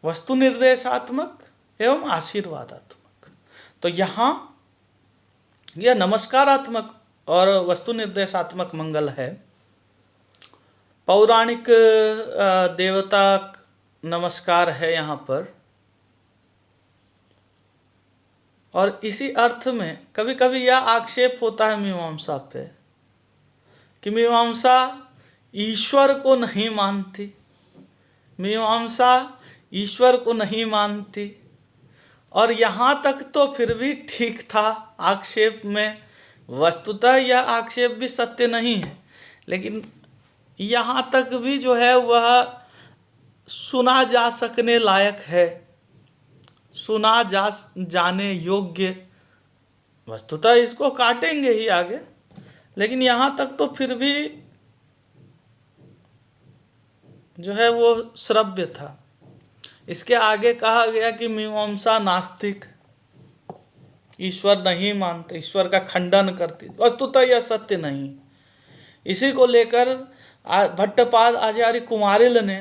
वस्तु निर्देशात्मक एवं आशीर्वादात्मक। तो यहाँ यह नमस्कारात्मक और वस्तु निर्देशात्मक मंगल है। पौराणिक देवता नमस्कार है यहाँ पर। और इसी अर्थ में कभी कभी यह आक्षेप होता है मीमांसा पे कि मीमांसा ईश्वर को नहीं मानती, मीमांसा ईश्वर को नहीं मानती। और यहाँ तक तो फिर भी ठीक था आक्षेप में, वस्तुतः यह आक्षेप भी सत्य नहीं है, लेकिन यहाँ तक भी जो है वह सुना जा सकने लायक है, सुना जाने योग्य। वस्तुतः इसको काटेंगे ही आगे, लेकिन यहाँ तक तो फिर भी जो है वो श्रव्य था। इसके आगे कहा गया कि मीमांसा नास्तिक, ईश्वर नहीं मानते, ईश्वर का खंडन करती। वस्तुतः यह सत्य नहीं। इसी को लेकर भट्टपाद आचार्य कुमारिल ने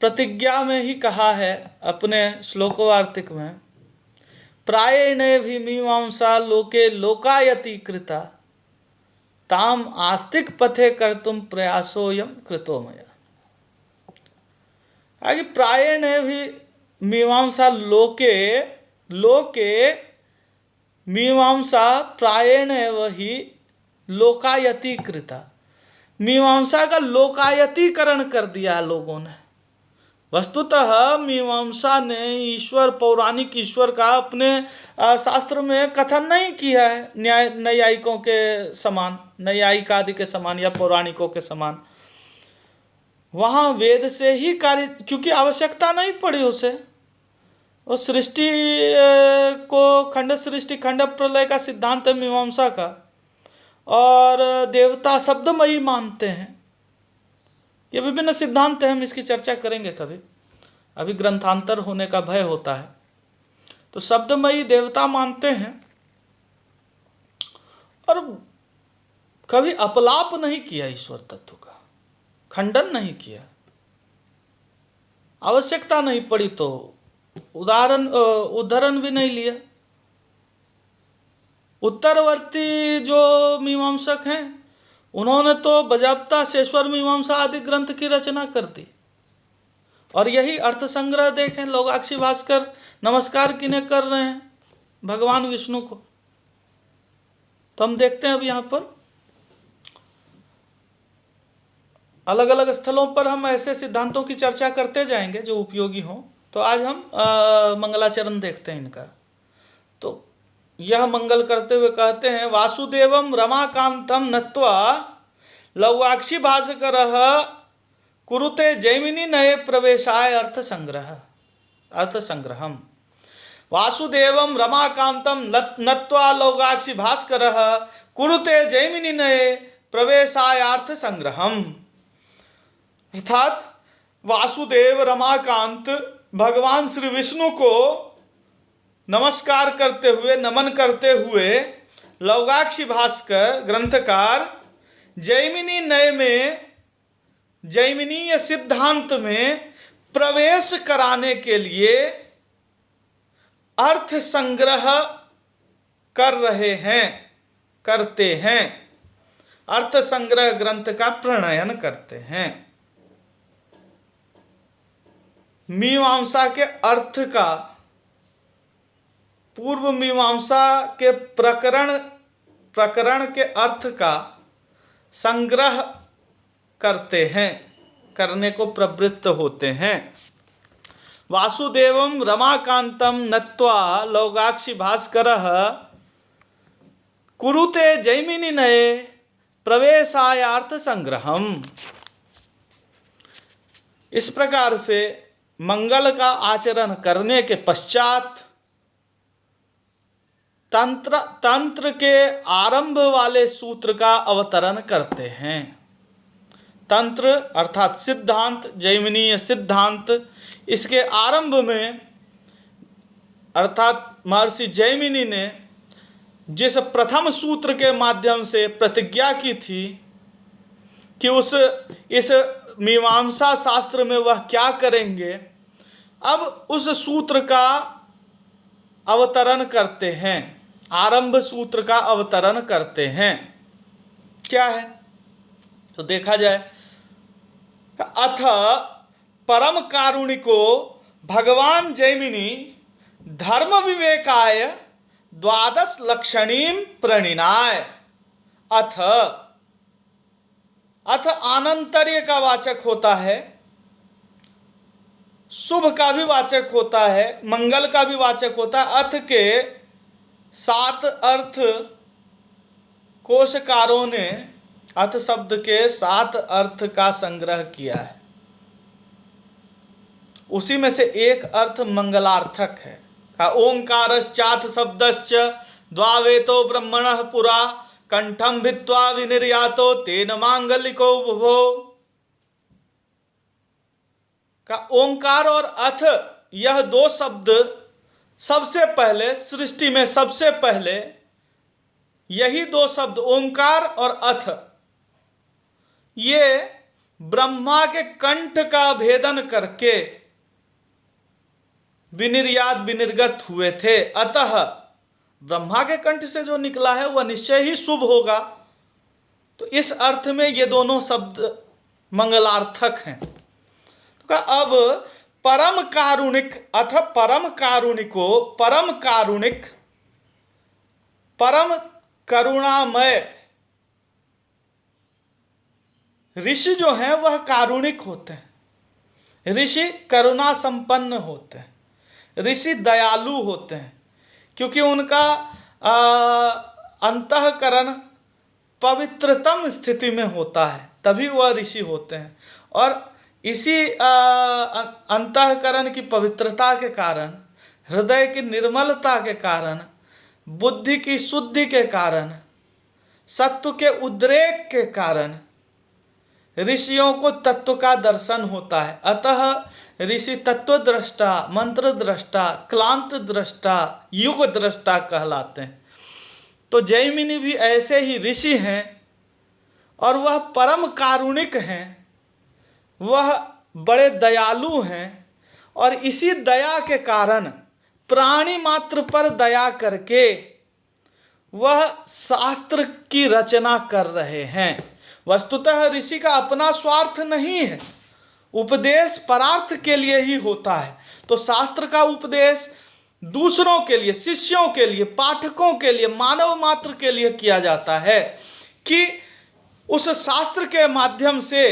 प्रतिज्ञा में ही कहा है अपने श्लोकवार्तिक में, प्रायेणे भी मीमांसा लोके लोकायति कृता ताम आस्तिक पथे कर्तुम प्रयासोयम कृतो मया। आगे प्रायेणे भी मीमांसा लोके मीमांसा प्रायेणे वही लोकायति कृता। मीमांसा का लोकायतीकरण कर दिया लोगों ने। वस्तुतः मीमांसा ने ईश्वर, पौराणिक ईश्वर का अपने शास्त्र में कथन नहीं किया है नैयायिकों के समान, नैयायिक आदि के समान या पौराणिकों के समान। वहाँ वेद से ही कार्य, क्योंकि आवश्यकता नहीं पड़ी उसे। वो सृष्टि को खंड सृष्टि खंड प्रलय का सिद्धांत है मीमांसा का, और देवता शब्दमयी मानते हैं। ये विभिन्न सिद्धांत हैं, हम इसकी चर्चा करेंगे कभी, अभी ग्रंथांतर होने का भय होता है। तो शब्दमयी देवता मानते हैं और कभी अपलाप नहीं किया ईश्वर तत्व का, खंडन नहीं किया। आवश्यकता नहीं पड़ी तो उदाहरण भी नहीं लिया। उत्तरवर्ती जो मीमांसक हैं उन्होंने तो बजाबता शेश्वर मीमांसा आदि ग्रंथ की रचना कर दी। और यही अर्थ संग्रह देखें, लोगाक्षी भास्कर नमस्कार किन्हें कर रहे हैं? भगवान विष्णु को। तो हम देखते हैं अब यहाँ पर अलग अलग स्थलों पर हम ऐसे सिद्धांतों की चर्चा करते जाएंगे जो उपयोगी हों। तो आज हम मंगलाचरण देखते हैं इनका। तो यह मंगल करते हुए कहते हैं, वासुदेवम रमाकांतम नत्वा लौवाक्षी भास्कर कुरुते जैमिनी नये प्रवेशाय अर्थ संग्रहम। वासुदेवम रमाकांतम नत्वा लौवाक्षी भास्कर कुरुते जैमिनी नये प्रवेशाय अर्थ संग्रहम। अर्थात वासुदेव रमाकांत भगवान श्री विष्णु को नमस्कार करते हुए, नमन करते हुए लौगाक्षी भास्कर ग्रंथकार जैमिनीय सिद्धांत में प्रवेश कराने के लिए अर्थ संग्रह करते हैं, अर्थ संग्रह ग्रंथ का प्रणयन करते हैं। मीमांसा के अर्थ का, पूर्व मीमांसा के प्रकरण के अर्थ का संग्रह करने को प्रवृत्त होते हैं। वासुदेवम रमाकांतम नत्वा लौगाक्षी भास्करः कुरुते जैमिनिनये प्रवेशायार्थ संग्रहम। इस प्रकार से मंगल का आचरण करने के पश्चात तंत्र के आरंभ वाले सूत्र का अवतरण करते हैं। तंत्र अर्थात सिद्धांत, जैमिनीय सिद्धांत, इसके आरंभ में अर्थात महर्षि जैमिनी ने जिस प्रथम सूत्र के माध्यम से प्रतिज्ञा की थी कि इस मीमांसा शास्त्र में वह क्या करेंगे, अब उस सूत्र का अवतरण करते हैं, आरंभ सूत्र का अवतरण करते हैं। क्या है तो देखा जाए, अथ परम कारुणिको भगवान जैमिनी धर्म विवेकाय द्वादश लक्षणीम प्रणिनाय। अथ आनंतर्य का वाचक होता है, शुभ का भी वाचक होता है, मंगल का भी वाचक होता है। अथ के 7 अर्थ कोशकारों ने अथ शब्द के 7 अर्थ का संग्रह किया है। उसी में से एक अर्थ मंगलार्थक है। का ओंकारश्चाथ शब्दश्च द्वावेतो ब्रह्मणः पुरा कंठम भित्वा विनिर्यातो तेन मांगलिको बुभो। का ओंकार और अथ, यह 2 शब्द सबसे पहले सृष्टि में, सबसे पहले यही 2 शब्द ओंकार और अथ, ये ब्रह्मा के कंठ का भेदन करके विनिर्गत हुए थे। अतः ब्रह्मा के कंठ से जो निकला है वह निश्चय ही शुभ होगा। तो इस अर्थ में ये दोनों शब्द मंगलार्थक हैं। तो अब परम कारुणिक, अथ परम कारुणिको, परम कारुणिक, परम करुणामय ऋषि जो हैं वह कारुणिक होते हैं। ऋषि करुणा संपन्न होते हैं, ऋषि दयालु होते हैं, क्योंकि उनका अंतःकरण पवित्रतम स्थिति में होता है, तभी वह ऋषि होते हैं। और इसी अंतःकरण की पवित्रता के कारण, हृदय की निर्मलता के कारण, बुद्धि की शुद्धि के कारण, सत्व के उद्रेक के कारण ऋषियों को तत्व का दर्शन होता है। अतः ऋषि तत्व दृष्टा, मंत्र दृष्टा, क्लांत दृष्टा, युग दृष्टा कहलाते हैं। तो जैमिनी भी ऐसे ही ऋषि हैं और वह परम कारुणिक हैं, वह बड़े दयालु हैं और इसी दया के कारण प्राणी मात्र पर दया करके वह शास्त्र की रचना कर रहे हैं। वस्तुतः ऋषि का अपना स्वार्थ नहीं है, उपदेश परार्थ के लिए ही होता है। तो शास्त्र का उपदेश दूसरों के लिए, शिष्यों के लिए, पाठकों के लिए, मानव मात्र के लिए किया जाता है कि उस शास्त्र के माध्यम से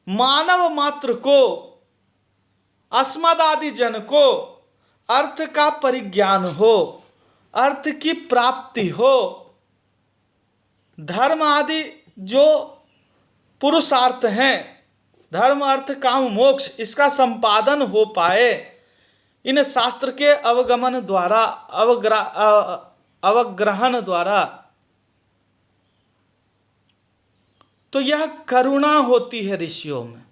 मानव मात्र को, अस्मदादि जन को अर्थ का परिज्ञान हो, अर्थ की प्राप्ति हो, धर्म आदि जो पुरुषार्थ हैं, धर्म अर्थ काम मोक्ष, इसका संपादन हो पाए इन शास्त्र के अवगमन द्वारा, अवग्रहण द्वारा। तो यह करुणा होती है ऋषियों में,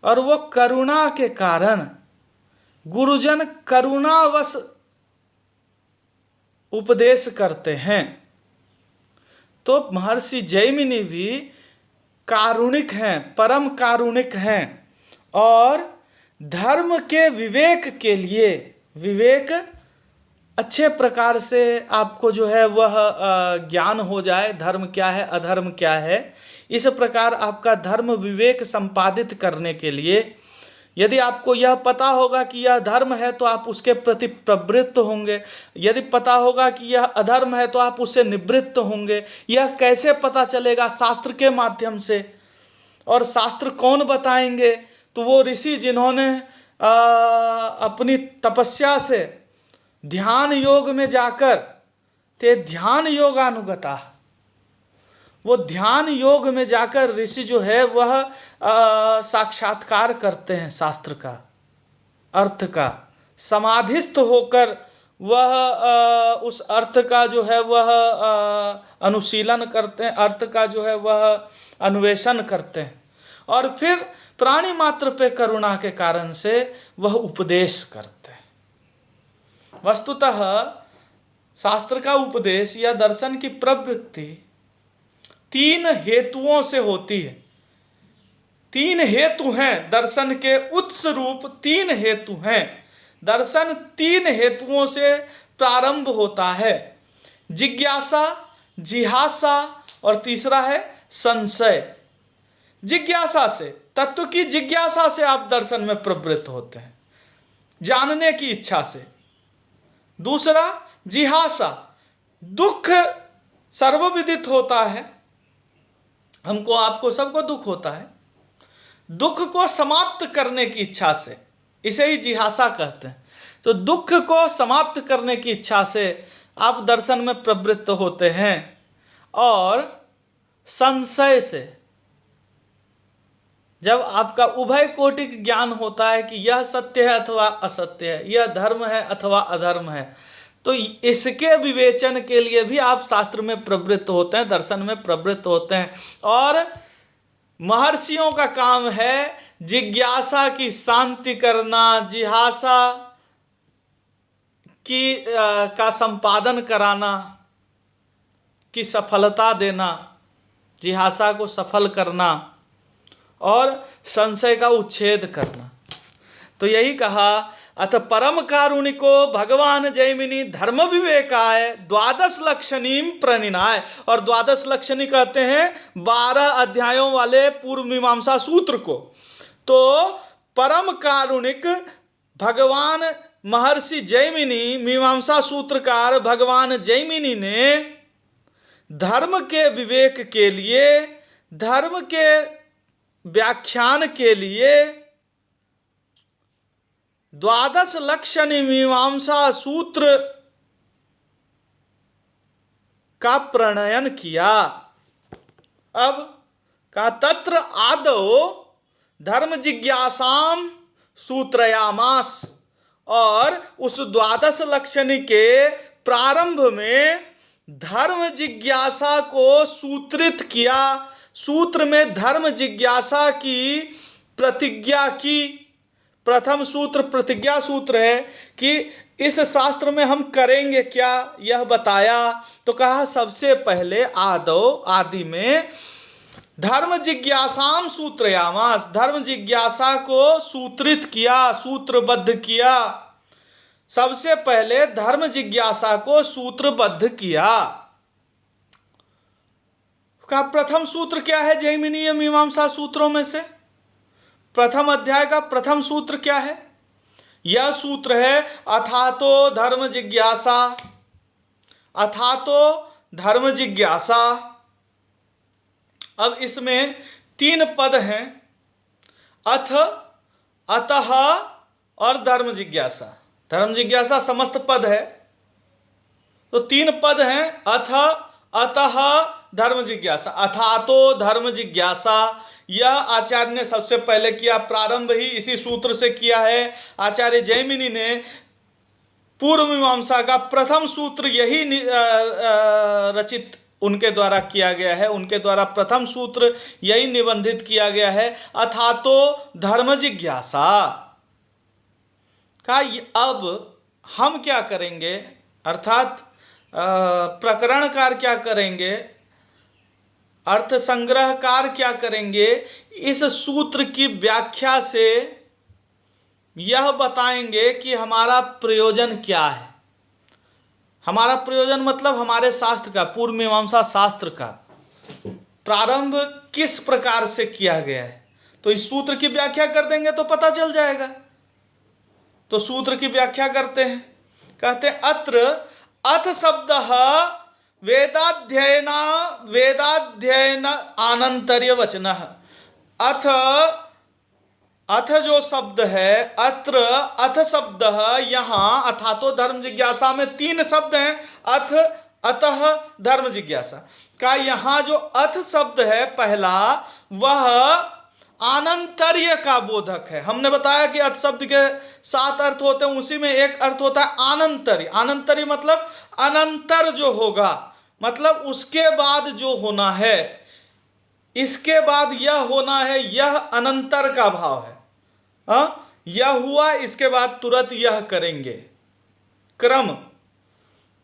और वो करुणा के कारण गुरुजन करुणावश उपदेश करते हैं। तो महर्षि जैमिनी भी कारुणिक हैं, परम कारुणिक हैं, और धर्म के विवेक के लिए, विवेक अच्छे प्रकार से आपको जो है वह ज्ञान हो जाए, धर्म क्या है अधर्म क्या है, इस प्रकार आपका धर्म विवेक संपादित करने के लिए यदि आपको यह पता होगा कि यह धर्म है तो आप उसके प्रति प्रवृत्त होंगे, यदि पता होगा कि यह अधर्म है तो आप उससे निवृत्त होंगे। यह कैसे पता चलेगा? शास्त्र के माध्यम से। और शास्त्र कौन बताएंगे? तो वो ऋषि जिन्होंने अपनी तपस्या से ध्यान योग में जाकर, ते ध्यान योगानुगता, वो ध्यान योग में जाकर ऋषि जो है वह साक्षात्कार करते हैं शास्त्र का, अर्थ का, समाधिस्थ होकर वह उस अर्थ का जो है वह अनुशीलन करते हैं, अर्थ का जो है वह अन्वेषण करते हैं, और फिर प्राणी मात्र पे करुणा के कारण से वह उपदेश करते हैं। वस्तुतः शास्त्र का उपदेश या दर्शन की प्रवृत्ति 3 हेतुओं से होती है। 3 हेतु हैं दर्शन के, उत्स रूप 3 हेतु हैं। दर्शन 3 हेतुओं से प्रारंभ होता है, जिज्ञासा, जिहासा और तीसरा है संशय। जिज्ञासा से, तत्व की जिज्ञासा से आप दर्शन में प्रवृत्त होते हैं, जानने की इच्छा से। दूसरा जिहासा, दुख सर्वविदित होता है, हमको आपको सबको दुख होता है, दुख को समाप्त करने की इच्छा से, इसे ही जिहासा कहते हैं। तो दुख को समाप्त करने की इच्छा से आप दर्शन में प्रवृत्त होते हैं। और संशय से, जब आपका उभय कोटिक ज्ञान होता है कि यह सत्य है अथवा असत्य है, यह धर्म है अथवा अधर्म है, तो इसके विवेचन के लिए भी आप शास्त्र में प्रवृत्त होते हैं, दर्शन में प्रवृत्त होते हैं। और महर्षियों का काम है जिज्ञासा की शांति करना, जिहासा की का संपादन कराना, की सफलता देना, जिहासा को सफल करना और संशय का उच्छेद करना। तो यही कहा, अथ परम कारुणिको भगवान जैमिनी धर्म विवेकाय 12 लक्षणीम प्रणिनाय। और 12 लक्षणी कहते हैं 12 अध्यायों वाले पूर्व मीमांसा सूत्र को। तो परम कारुणिक भगवान महर्षि जैमिनी, मीमांसा सूत्रकार भगवान जैमिनी ने धर्म के विवेक के लिए, धर्म के व्याख्यान के लिए 12 लक्षणी मीमांसा सूत्र का प्रणयन किया। अब का तत्र आदौ धर्म जिज्ञासाम सूत्रयामास। और उस 12 लक्षणी के प्रारंभ में धर्म जिज्ञासा को सूत्रित किया। सूत्र में धर्म जिज्ञासा की प्रतिज्ञा की। प्रथम सूत्र प्रतिज्ञा सूत्र है कि इस शास्त्र में हम करेंगे क्या, यह बताया। तो कहा सबसे पहले आदौ, आदि में धर्म जिज्ञासाम सूत्रयामास, धर्म जिज्ञासा को सूत्रित किया, सूत्रबद्ध किया। सबसे पहले धर्म जिज्ञासा को सूत्रबद्ध किया। का प्रथम सूत्र क्या है जैमिनीय मीमांसा सूत्रों में से? प्रथम अध्याय का प्रथम सूत्र क्या है? यह सूत्र है अथातो धर्म जिज्ञासा। अथातो धर्म जिज्ञासा। अब इसमें 3 पद हैं, अथ, अतः और धर्म जिज्ञासा। धर्म जिज्ञासा समस्त पद है, तो 3 पद हैं, अथ, अतः, धर्म जिज्ञासा। अथातो धर्म जिज्ञासा, यह आचार्य ने सबसे पहले किया, प्रारंभ ही इसी सूत्र से किया है। आचार्य जैमिनी ने पूर्व मीमांसा का प्रथम सूत्र यही रचित उनके द्वारा किया गया है, उनके द्वारा प्रथम सूत्र यही निबंधित किया गया है, अथातो धर्म जिज्ञासा का। अब हम क्या करेंगे, अर्थात प्रकरणकार क्या करेंगे, अर्थ संग्रहकार क्या करेंगे, इस सूत्र की व्याख्या से यह बताएंगे कि हमारा प्रयोजन क्या है। हमारा प्रयोजन मतलब हमारे शास्त्र का, पूर्व मीमांसा शास्त्र का प्रारंभ किस प्रकार से किया गया है। तो इस सूत्र की व्याख्या कर देंगे तो पता चल जाएगा। तो सूत्र की व्याख्या करते हैं, कहते हैं अत्र अथ शब्द वेदाध्ययन आनंतर्य वचन। अथ अथ जो शब्द है, अत्र अथ शब्द, यहाँ अथा तो धर्म जिज्ञासा में 3 शब्द हैं, अथ अतः धर्म जिज्ञासा का। यहाँ जो अथ शब्द है पहला, वह आनंतर्य का बोधक है। हमने बताया कि अथ शब्द के 7 अर्थ होते हैं, उसी में एक अर्थ होता है आनंतर्य। आनंतर्य मतलब अनंतर जो होगा, मतलब उसके बाद जो होना है, इसके बाद यह होना है, यह अनंतर का भाव है। यह हुआ, इसके बाद तुरंत यह करेंगे। क्रम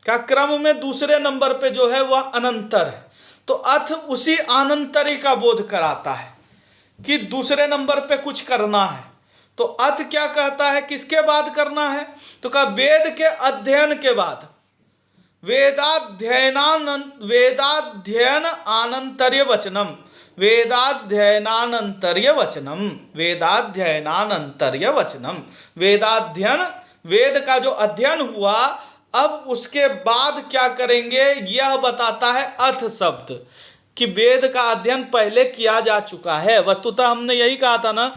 का, क्रम में दूसरे नंबर पे जो है वह अनंतर है। तो अथ उसी आनंतरी का बोध कराता है कि दूसरे नंबर पे कुछ करना है। तो अथ क्या कहता है, किसके बाद करना है, तो कहा वेद के अध्ययन के बाद। वेदाध्ययन आनंतर्य वचनम, वेदाध्ययनानंतर्य वचनम, वेदाध्ययनानंतर्य वचनम। वेदाध्ययन, वेद का जो अध्ययन हुआ, अब उसके बाद क्या करेंगे यह बताता है अथ शब्द, कि वेद का अध्ययन पहले किया जा चुका है। वस्तुतः हमने यही कहा था ना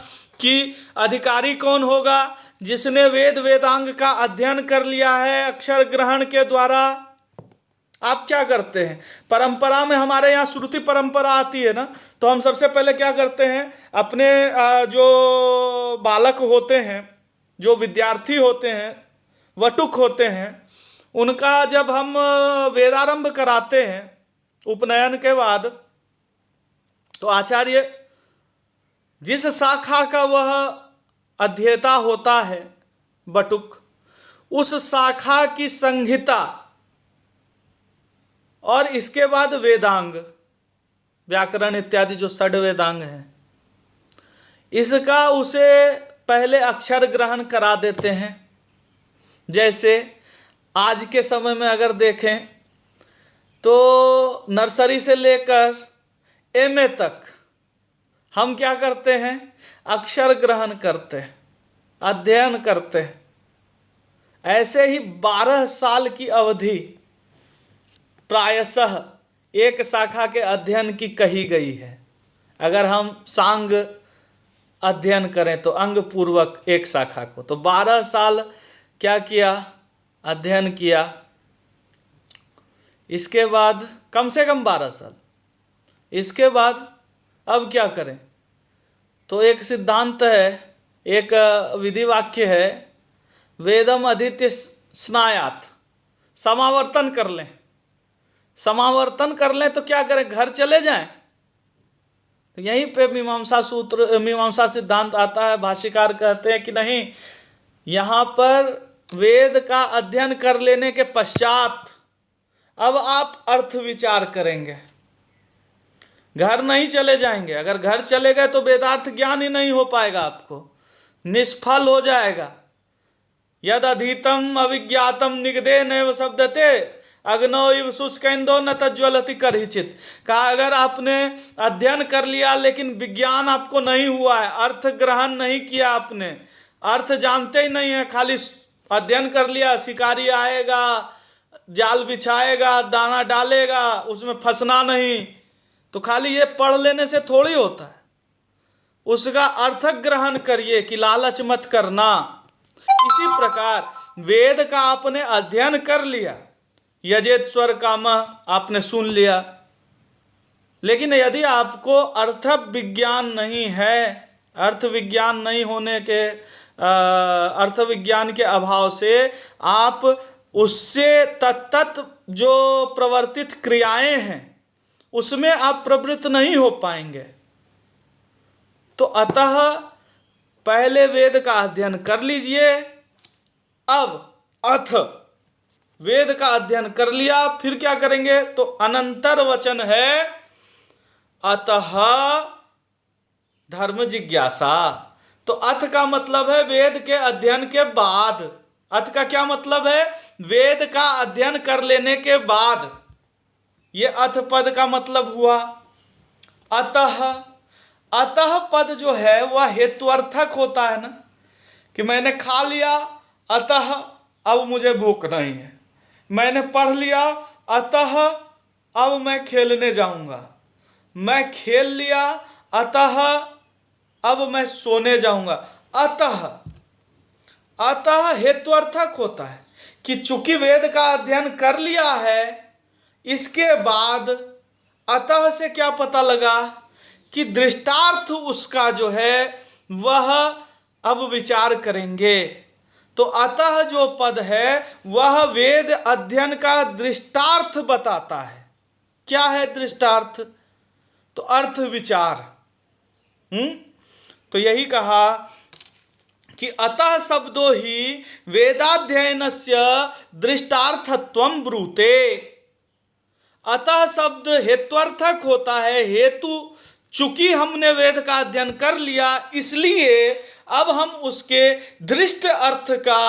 कि अधिकारी कौन होगा, जिसने वेद वेदांग का अध्ययन कर लिया है अक्षर ग्रहण के द्वारा। आप क्या करते हैं, परंपरा में हमारे यहाँ श्रुति परंपरा आती है ना, तो हम सबसे पहले क्या करते हैं, अपने जो बालक होते हैं, जो विद्यार्थी होते हैं, वटुक होते हैं, उनका जब हम वेदारंभ कराते हैं उपनयन के बाद, तो आचार्य जिस शाखा का वह अध्येता होता है बटुक, उस शाखा की संहिता और इसके बाद वेदांग, व्याकरण इत्यादि जो 6 वेदांग हैं, इसका उसे पहले अक्षर ग्रहण करा देते हैं। जैसे आज के समय में अगर देखें तो नर्सरी से लेकर एमए तक हम क्या करते हैं, अक्षर ग्रहण करते हैं, अध्ययन करते हैं। ऐसे ही 12 साल की अवधि प्रायशः एक शाखा के अध्ययन की कही गई है। अगर हम सांग अध्ययन करें तो अंग पूर्वक एक शाखा को, तो 12 साल क्या किया, अध्ययन किया। इसके बाद कम से कम 12 साल, इसके बाद अब क्या करें, तो एक सिद्धांत है, एक विधि वाक्य है, वेदम अधीत्य स्नायात, समावर्तन कर लें। समावर्तन कर लें तो क्या करें, घर चले जाएं। तो यहीं पे मीमांसा सिद्धांत आता है। भाष्यकार कहते हैं कि नहीं, यहाँ पर वेद का अध्ययन कर लेने के पश्चात अब आप अर्थ विचार करेंगे, घर नहीं चले जाएंगे। अगर घर चले गए तो वेदार्थ ज्ञान ही नहीं हो पाएगा, आपको निष्फल हो जाएगा। यद अधीतम अविज्ञातम निगदे नैव शब्दते अग्नौ इव शुष्केन्दो न तज्ज्वलति करहिचित। कहा अगर आपने अध्ययन कर लिया लेकिन विज्ञान आपको नहीं हुआ है, अर्थ ग्रहण नहीं किया आपने, अर्थ जानते ही नहीं है, खाली अध्ययन कर लिया, शिकारी आएगा, जाल बिछाएगा, दाना डालेगा, उसमें फंसना नहीं, तो खाली ये पढ़ लेने से थोड़ी होता है। उसका अर्थ ग्रहण करिए कि लालच मत करना। इसी प्रकार वेद का आपने अध्ययन कर लिया, यजेत स्वर काम आपने सुन लिया, लेकिन यदि आपको अर्थ विज्ञान नहीं है, अर्थ विज्ञान नहीं होने के अर्थ विज्ञान के अभाव से आप उससे तत्त जो प्रवर्तित क्रियाएं हैं उसमें आप प्रवृत्त नहीं हो पाएंगे। तो अतः पहले वेद का अध्ययन कर लीजिए। अब अथ वेद का अध्ययन कर लिया, फिर क्या करेंगे, तो अनंतर वचन है अतः धर्म जिज्ञासा। तो अथ का मतलब है वेद के अध्ययन के बाद। अथ का क्या मतलब है? वेद का अध्ययन कर लेने के बाद। ये अथ पद का मतलब हुआ। अतः, अतः पद जो है वह हेत्वर्थक होता है ना, कि मैंने खा लिया अतः अब मुझे भूख नहीं है, मैंने पढ़ लिया अतः अब मैं खेलने जाऊंगा, मैं खेल लिया अतः अब मैं सोने जाऊंगा। अतः, अतः हेत्वर्थक होता है कि चूंकि वेद का अध्ययन कर लिया है, इसके बाद अतः से क्या पता लगा कि दृष्टार्थ उसका जो है वह अब विचार करेंगे। तो अतः जो पद है वह वेद अध्ययन का दृष्टार्थ बताता है। क्या है दृष्टार्थ? तो अर्थ विचार। तो यही कहा कि अतः शब्दो ही वेदाध्ययनस्य दृष्टार्थत्वं ब्रूते। अतः शब्द हेत्वर्थक होता है, हेतु चूंकि हमने वेद का अध्ययन कर लिया इसलिए अब हम उसके दृष्ट अर्थ का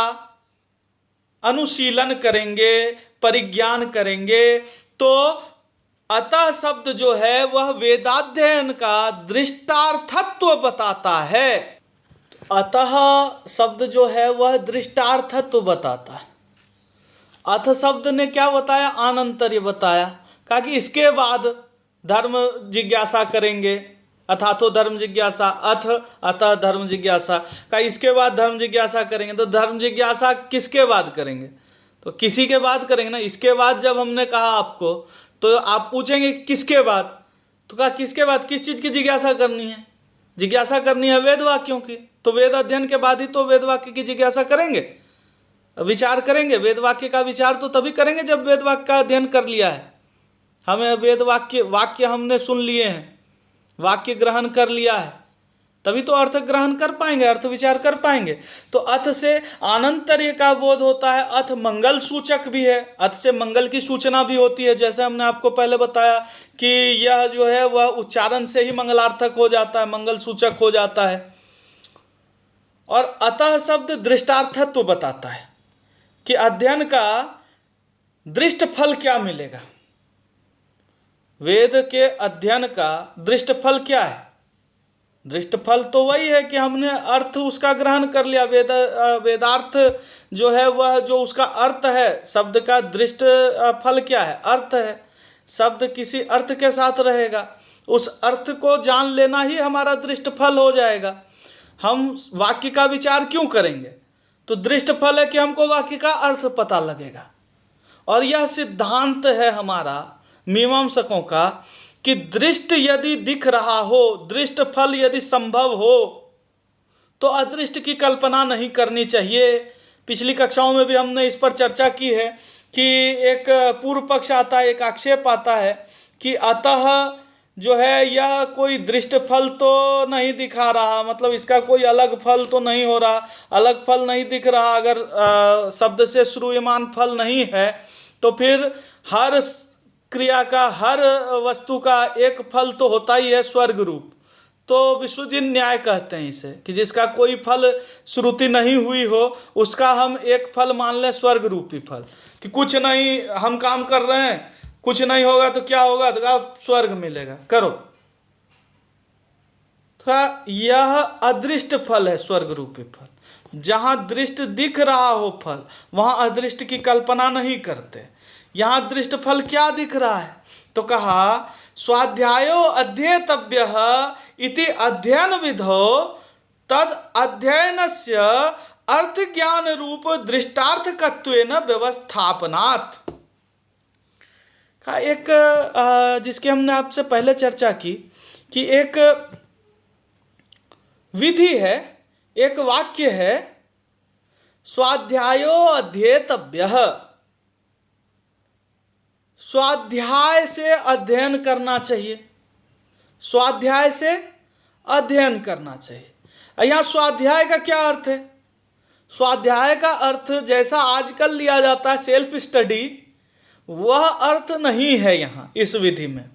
अनुशीलन करेंगे, परिज्ञान करेंगे। तो अतः शब्द जो है वह वेदाध्ययन का दृष्टार्थत्व बताता है। अतः शब्द जो है वह दृष्टार्थत्व बताता है। अथ शब्द ने क्या बताया? आनंतर्य बताया। कहा कि इसके बाद धर्म जिज्ञासा करेंगे, अथातो धर्म जिज्ञासा, अथ अतः धर्म जिज्ञासा। कहा इसके बाद धर्म जिज्ञासा करेंगे। तो धर्म जिज्ञासा किसके बाद करेंगे? तो किसी के बाद करेंगे ना। इसके बाद जब हमने कहा आपको, तो आप पूछेंगे किसके बाद? तो कहा किसके बाद? किस चीज़ की जिज्ञासा करनी है? जिज्ञासा करनी है वेद वाक्यों की। तो वेद अध्ययन के बाद ही तो वेद वाक्य की जिज्ञासा करेंगे, विचार करेंगे। वेद वाक्य का विचार तो तभी करेंगे जब वेद वाक्य का अध्ययन कर लिया है। हमें वेद वाक्य हमने सुन लिए हैं, वाक्य ग्रहण कर लिया है, तभी तो अर्थ ग्रहण कर पाएंगे, अर्थ विचार कर पाएंगे। तो अथ से आनंतर्य का बोध होता है। अथ मंगल सूचक भी है, अथ से मंगल की सूचना भी होती है। जैसे हमने आपको पहले बताया कि यह जो है वह उच्चारण से ही मंगलार्थक हो जाता है, मंगल सूचक हो जाता है। और अतः शब्द दृष्टार्थत्व बताता है कि अध्ययन का दृष्ट फल क्या मिलेगा। वेद के अध्ययन का दृष्ट फल क्या है? दृष्ट फल तो वही है कि हमने अर्थ उसका ग्रहण कर लिया। वेदार्थ जो है वह जो उसका अर्थ है, शब्द का दृष्ट फल क्या है? अर्थ है। शब्द किसी अर्थ के साथ रहेगा, उस अर्थ को जान लेना ही हमारा दृष्ट फल हो जाएगा। हम वाक्य का विचार क्यों करेंगे? तो दृष्ट फल है कि हमको वाक्य का अर्थ पता लगेगा। और यह सिद्धांत है हमारा मीमांसकों का कि दृष्ट यदि दिख रहा हो, दृष्ट फल यदि संभव हो, तो अदृष्ट की कल्पना नहीं करनी चाहिए। पिछली कक्षाओं में भी हमने इस पर चर्चा की है कि एक पूर्व पक्ष आता है, एक आक्षेप आता है कि अतः जो है यह कोई दृष्ट फल तो नहीं दिखा रहा, मतलब इसका कोई अलग फल तो नहीं हो रहा, अलग फल नहीं दिख रहा। अगर शब्द से श्रूयमान फल नहीं है तो फिर हर क्रिया का, हर वस्तु का एक फल तो होता ही है, स्वर्ग रूप। तो विश्वजित न्याय कहते हैं इसे, कि जिसका कोई फल श्रुति नहीं हुई हो उसका हम एक फल मान लें, स्वर्ग रूपी फल। कि कुछ नहीं, हम काम कर रहे हैं, कुछ नहीं होगा तो क्या होगा? तो आप स्वर्ग मिलेगा, करो। तो यह अदृष्ट फल है, स्वर्ग रूपी फल। जहाँ दृष्ट दिख रहा हो फल, वहाँ अदृष्ट की कल्पना नहीं करते। यहाँ दृष्ट फल क्या दिख रहा है? तो कहा स्वाध्यायो अध्येतव्यः इति अध्ययन विधौ तद अध्ययनस्य अर्थ ज्ञान रूप दृष्टार्थकत्वेन व्यवस्थापनात्। का एक जिसकी हमने आपसे पहले चर्चा की कि एक विधि है, एक वाक्य है, स्वाध्यायो अध्येतव्यः। स्वाध्याय से अध्ययन करना चाहिए, स्वाध्याय से अध्ययन करना चाहिए। यहाँ स्वाध्याय का क्या अर्थ है? स्वाध्याय का अर्थ जैसा आजकल लिया जाता है सेल्फ स्टडी, वह अर्थ नहीं है यहाँ इस विधि में।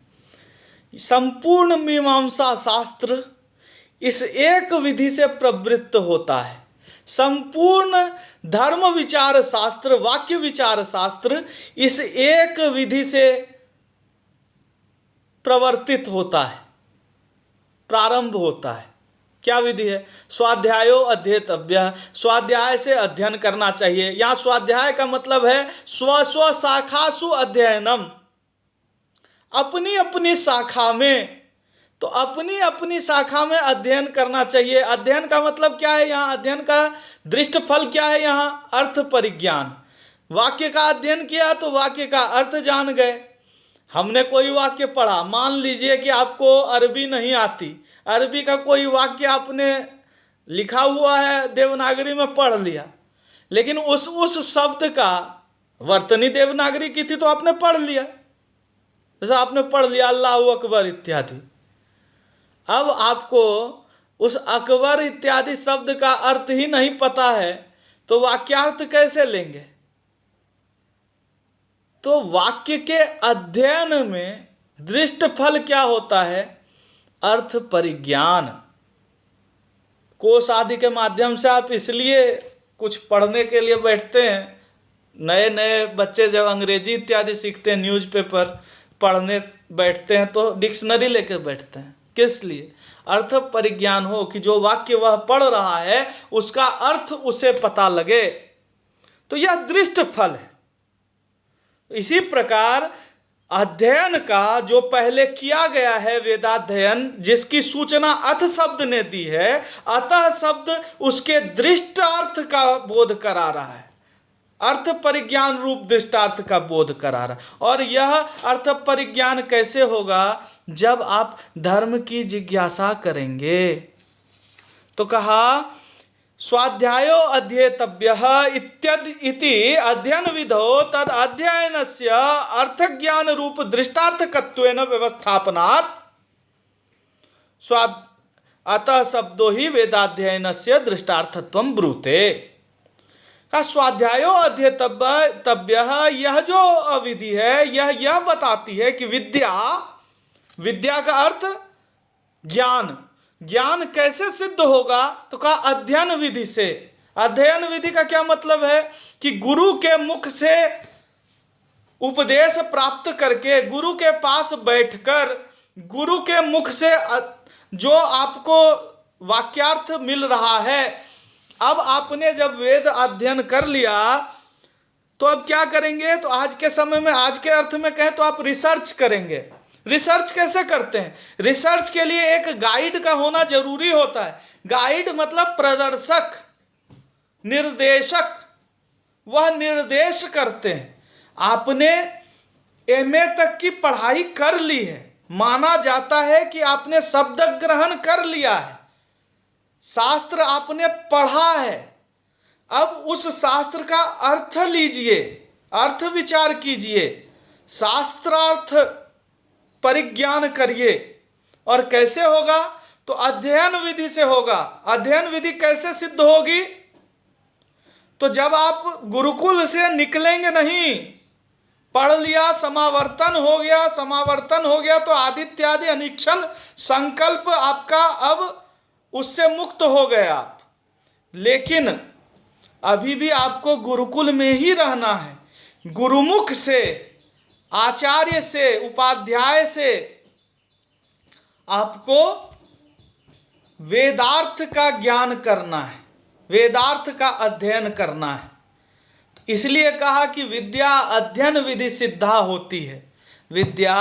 संपूर्ण मीमांसा शास्त्र इस एक विधि से प्रवृत्त होता है। संपूर्ण धर्म विचार शास्त्र, वाक्य विचार शास्त्र इस एक विधि से प्रवर्तित होता है, प्रारंभ होता है। क्या विधि है? स्वाध्यायो अध्येतव्य, स्वाध्याय से अध्ययन करना चाहिए। यहाँ स्वाध्याय का मतलब है स्व स्व शाखासु अध्ययनम, अपनी अपनी शाखा में, तो अपनी अपनी शाखा में अध्ययन करना चाहिए। अध्ययन का मतलब क्या है? यहाँ अध्ययन का दृष्ट फल क्या है? यहाँ अर्थ परिज्ञान। वाक्य का अध्ययन किया तो वाक्य का अर्थ जान गए। हमने कोई वाक्य पढ़ा, मान लीजिए कि आपको अरबी नहीं आती, अरबी का कोई वाक्य आपने लिखा हुआ है देवनागरी में पढ़ लिया, लेकिन उस शब्द का वर्तनी देवनागरी की थी तो आपने पढ़ लिया, जैसा आपने पढ़ लिया अल्लाह अकबर इत्यादि। अब आपको उस अकबर इत्यादि शब्द का अर्थ ही नहीं पता है तो वाक्यार्थ कैसे लेंगे? तो वाक्य के अध्ययन में दृष्ट फल क्या होता है? अर्थ परिज्ञान। कोश आदि के माध्यम से आप इसलिए कुछ पढ़ने के लिए बैठते हैं, नए नए बच्चे जब अंग्रेजी इत्यादि सीखते हैं, न्यूज़पेपर पढ़ने बैठते हैं तो डिक्शनरी लेकर बैठते हैं। किस लिए? अर्थ परिज्ञान हो, कि जो वाक्य वह पढ़ रहा है उसका अर्थ उसे पता लगे। तो यह दृष्ट फल है। इसी प्रकार अध्ययन का जो पहले किया गया है वेदाध्ययन, जिसकी सूचना अथ शब्द ने दी है, अतः शब्द उसके दृष्टार्थ का बोध करा रहा है, अर्थ परिज्ञान रूप दृष्टार्थ का बोध करा रहा। और यह अर्थ परिज्ञान कैसे होगा? जब आप धर्म की जिज्ञासा करेंगे। तो कहा स्वाध्यायो अध्येतव्यः इति अध्ययन विधौ तद अध्ययनस्य अर्थ ज्ञान रूप दृष्टार्थकत्वेन व्यवस्थापनात् अतः शब्दो ही वेदाध्ययनस्य दृष्टार्थत्वं ब्रूते। का स्वाध्यायो अध्येतव्यः, यह जो विधि है यह बताती है कि विद्या का अर्थ ज्ञान, ज्ञान कैसे सिद्ध होगा? तो कहा अध्ययन विधि से। अध्ययन विधि का क्या मतलब है? कि गुरु के मुख से उपदेश प्राप्त करके, गुरु के पास बैठकर, गुरु के मुख से जो आपको वाक्यार्थ मिल रहा है। अब आपने जब वेद अध्ययन कर लिया तो अब क्या करेंगे? तो आज के समय में, आज के अर्थ में कहें तो आप रिसर्च करेंगे। रिसर्च कैसे करते हैं? रिसर्च के लिए एक गाइड का होना जरूरी होता है। गाइड मतलब प्रदर्शक, निर्देशक, वह निर्देश करते हैं। आपने एमए तक की पढ़ाई कर ली है, माना जाता है कि आपने शब्द ग्रहण कर लिया है, शास्त्र आपने पढ़ा है। अब उस शास्त्र का अर्थ लीजिए, अर्थ विचार कीजिए, शास्त्रार्थ परिज्ञान करिए। और कैसे होगा? तो अध्ययन विधि से होगा। अध्ययन विधि कैसे सिद्ध होगी? तो जब आप गुरुकुल से निकलेंगे नहीं, पढ़ लिया, समावर्तन हो गया तो आदित्यादि अनिक्षण संकल्प आपका अब उससे मुक्त हो गए आप। लेकिन अभी भी आपको गुरुकुल में ही रहना है। गुरुमुख से, आचार्य से, उपाध्याय से आपको वेदार्थ का ज्ञान करना है, वेदार्थ का अध्ययन करना है। इसलिए कहा कि विद्या अध्ययन विधि सिद्धा होती है। विद्या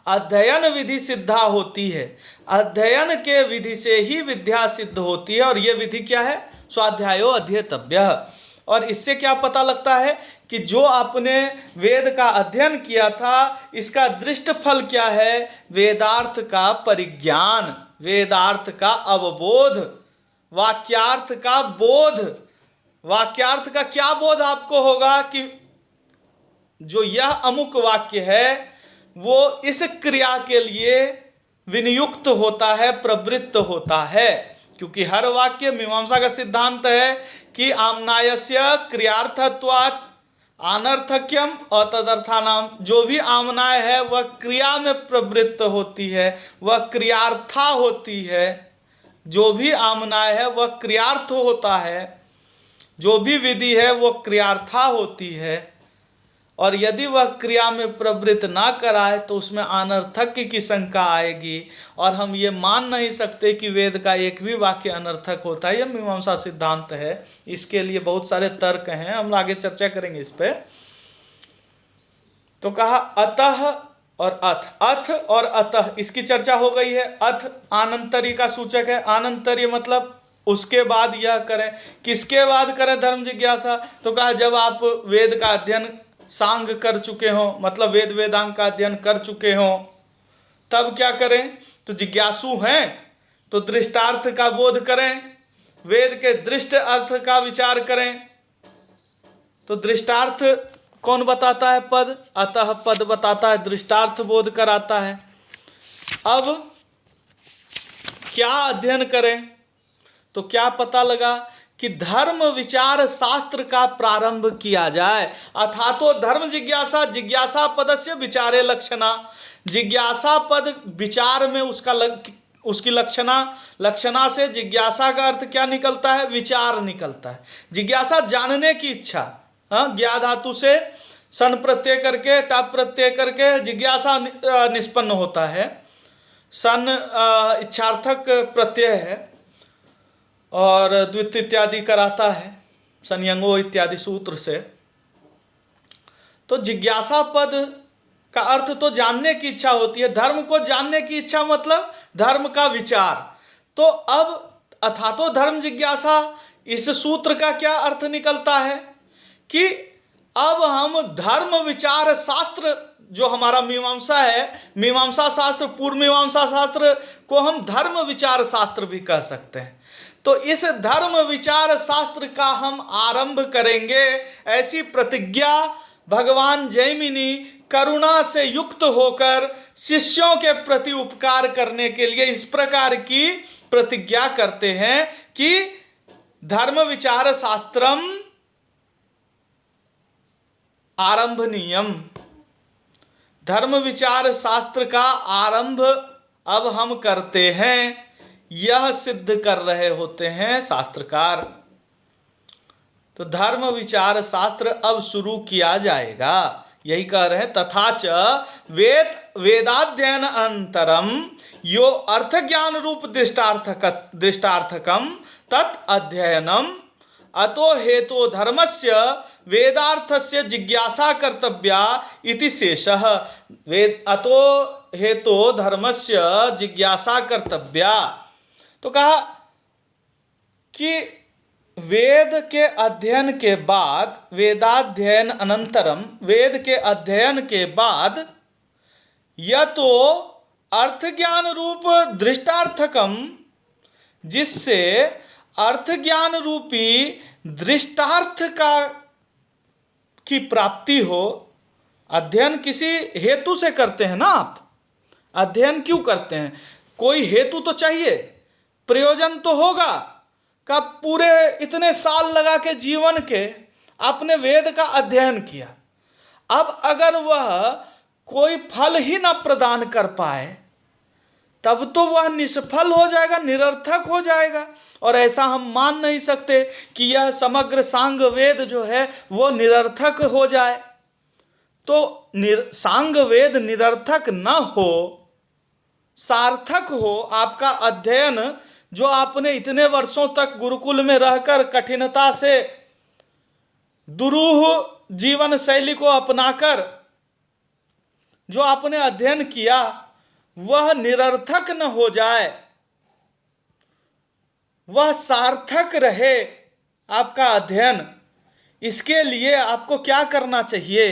अध्ययन विधि सिद्धा होती है। अध्ययन के विधि से ही विद्या सिद्ध होती है। और यह विधि क्या है? स्वाध्यायो अध्येतव्यः। और इससे क्या पता लगता है कि जो आपने वेद का अध्ययन किया था, इसका दृष्ट फल क्या है? वेदार्थ का परिज्ञान, वेदार्थ का अवबोध, वाक्यार्थ का बोध। वाक्यार्थ का क्या बोध आपको होगा? कि जो यह अमुक वाक्य है वो इस क्रिया के लिए विनियुक्त होता है, प्रवृत्त होता है। क्योंकि हर वाक्य, मीमांसा का सिद्धांत है कि आम्नायस्य क्रियार्थत्वात् अनर्थक्यम और तदर्थानाम, जो भी आमनाय है वह क्रिया में प्रवृत्त होती है, वह क्रियार्था होती है। जो भी आमनाय है वह क्रियार्थ होता है, जो भी विधि है वो क्रियार्था होती है। और यदि वह क्रिया में प्रवृत्त ना कराए तो उसमें अनर्थक की शंका आएगी, और हम ये मान नहीं सकते कि वेद का एक भी वाक्य अनर्थक होता है। यह मीमांसा सिद्धांत है, इसके लिए बहुत सारे तर्क हैं, हम आगे चर्चा करेंगे इस पे। तो कहा अतः और अथ, अथ और अतः इसकी चर्चा हो गई है। अथ आनंतर्य का सूचक है, आनंतर्य मतलब उसके बाद यह करें। किसके बाद करें धर्म जिज्ञासा? तो कहा जब आप वेद का अध्ययन सांग कर चुके हो, मतलब वेद वेदांग का अध्ययन कर चुके हो, तब क्या करें? तो जिज्ञासु हैं तो दृष्टार्थ का बोध करें, वेद के दृष्ट अर्थ का विचार करें। तो दृष्टार्थ कौन बताता है? पद। अतः पद बताता है, दृष्टार्थ बोध कराता है। अब क्या अध्ययन करें? तो क्या पता लगा कि धर्म विचार शास्त्र का प्रारंभ किया जाए। अथा तो धर्म जिज्ञासा, जिज्ञासा पदस्य विचारे लक्षणा। जिज्ञासा पद विचार में उसकी लक्षणा से जिज्ञासा का अर्थ क्या निकलता है? विचार निकलता है। जिज्ञासा जानने की इच्छा, ज्ञा धातु से सन प्रत्यय करके टप प्रत्यय करके जिज्ञासा निष्पन्न होता है। सन इच्छार्थक प्रत्यय है और द्वित इत्यादि कराता है संयंगो इत्यादि सूत्र से। तो जिज्ञासा पद का अर्थ तो जानने की इच्छा होती है। धर्म को जानने की इच्छा मतलब धर्म का विचार। तो अब अथा तो धर्म जिज्ञासा, इस सूत्र का क्या अर्थ निकलता है कि अब हम धर्म विचार शास्त्र जो हमारा मीमांसा है, मीमांसा शास्त्र, पूर्व मीमांसा शास्त्र को हम धर्म विचार शास्त्र भी कह सकते हैं। तो इस धर्म विचार शास्त्र का हम आरंभ करेंगे, ऐसी प्रतिज्ञा भगवान जैमिनी करुणा से युक्त होकर शिष्यों के प्रति उपकार करने के लिए इस प्रकार की प्रतिज्ञा करते हैं कि धर्म विचार शास्त्रम आरंभनीयम। धर्म विचार शास्त्र का आरंभ अब हम करते हैं, यह सिद्ध कर रहे होते हैं शास्त्रकार। तो धर्म विचार शास्त्र अब शुरू किया जाएगा, यही कह रहे हैं। तथा च वेदाध्ययन अंतरम यो अर्थ ज्ञान रूप दृष्टार्थकम तत् अध्ययनम अतो हेतो धर्मस्य वेदार्थस्य जिज्ञासा कर्तव्या इति शेषः। अतो हेतो धर्मस्य जिज्ञासा कर्तव्या। तो कहा कि वेद के अध्ययन के बाद, वेदाध्ययन अनंतरम, वेद के अध्ययन के बाद यह तो अर्थ ज्ञान रूप दृष्टार्थकम, जिससे अर्थ ज्ञान रूपी दृष्टार्थ की प्राप्ति हो। अध्ययन किसी हेतु से करते हैं ना आप, अध्ययन क्यों करते हैं? कोई हेतु तो चाहिए, प्रयोजन तो होगा। का पूरे इतने साल लगा के जीवन के आपने वेद का अध्ययन किया, अब अगर वह कोई फल ही न प्रदान कर पाए तब तो वह निष्फल हो जाएगा, निरर्थक हो जाएगा। और ऐसा हम मान नहीं सकते कि यह समग्र सांग वेद जो है वो निरर्थक हो जाए। तो सांग वेद निरर्थक न हो, सार्थक हो आपका अध्ययन, जो आपने इतने वर्षों तक गुरुकुल में रहकर कठिनता से दुरूह जीवन शैली को अपनाकर जो आपने अध्ययन किया वह निरर्थक न हो जाए, वह सार्थक रहे आपका अध्ययन। इसके लिए आपको क्या करना चाहिए?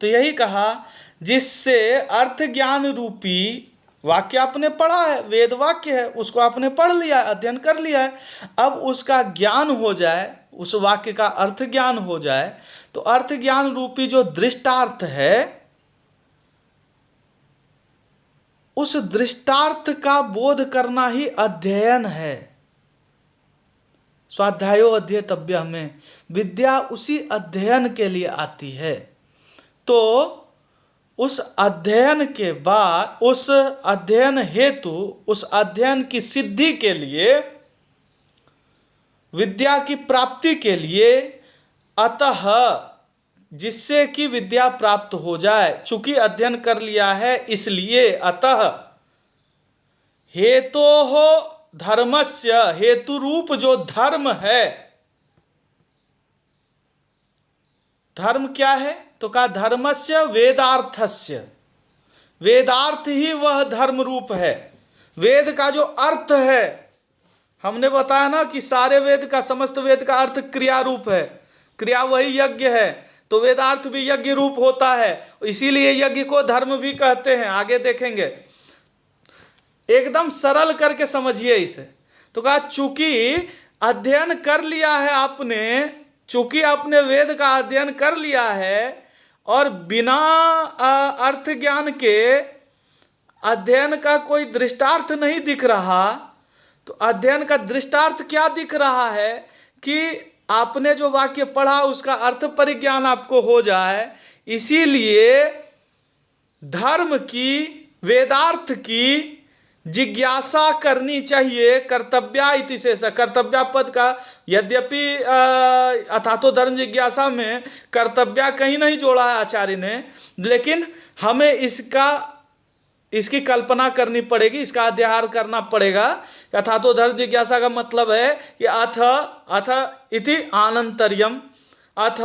तो यही कहा, जिससे अर्थ ज्ञान रूपी वाक्य आपने पढ़ा है, वेद वाक्य है, उसको आपने पढ़ लिया, अध्ययन कर लिया है, अब उसका ज्ञान हो जाए, उस वाक्य का अर्थ ज्ञान हो जाए। तो अर्थ ज्ञान रूपी जो दृष्टार्थ है, उस दृष्टार्थ का बोध करना ही अध्ययन है। स्वाध्यायो अध्येतव्य में, विद्या उसी अध्ययन के लिए आती है। तो उस अध्ययन के बाद, उस अध्ययन हेतु, उस अध्ययन की सिद्धि के लिए, विद्या की प्राप्ति के लिए, अतः जिससे कि विद्या प्राप्त हो जाए, चूंकि अध्ययन कर लिया है इसलिए, अतः हेतोः धर्मस्य, हेतु रूप जो धर्म है, धर्म क्या है तो कहा धर्मस्य वेदार्थस्य, वेदार्थ ही वह धर्म रूप है। वेद का जो अर्थ है, हमने बताया ना कि सारे वेद का, समस्त वेद का अर्थ क्रिया रूप है, क्रिया वही यज्ञ है, तो वेदार्थ भी यज्ञ रूप होता है, इसीलिए यज्ञ को धर्म भी कहते हैं। आगे देखेंगे, एकदम सरल करके समझिए इसे। तो कहा चूंकि अध्ययन कर लिया है आपने, चूंकि आपने वेद का अध्ययन कर लिया है और बिना अर्थ ज्ञान के अध्ययन का कोई दृष्टार्थ नहीं दिख रहा, तो अध्ययन का दृष्टार्थ क्या दिख रहा है कि आपने जो वाक्य पढ़ा उसका अर्थ परिज्ञान आपको हो जाए। इसीलिए धर्म की, वेदार्थ की जिज्ञासा करनी चाहिए। कर्तव्या इति शेष, कर्तव्या पद का, यद्यपि अथातो धर्म जिज्ञासा में कर्तव्या कहीं नहीं जोड़ा है आचार्य ने, लेकिन हमें इसकी कल्पना करनी पड़ेगी, इसका अध्याहार करना पड़ेगा। अथातो धर्म जिज्ञासा का मतलब है कि अथ इति आनंतर्यम, अथ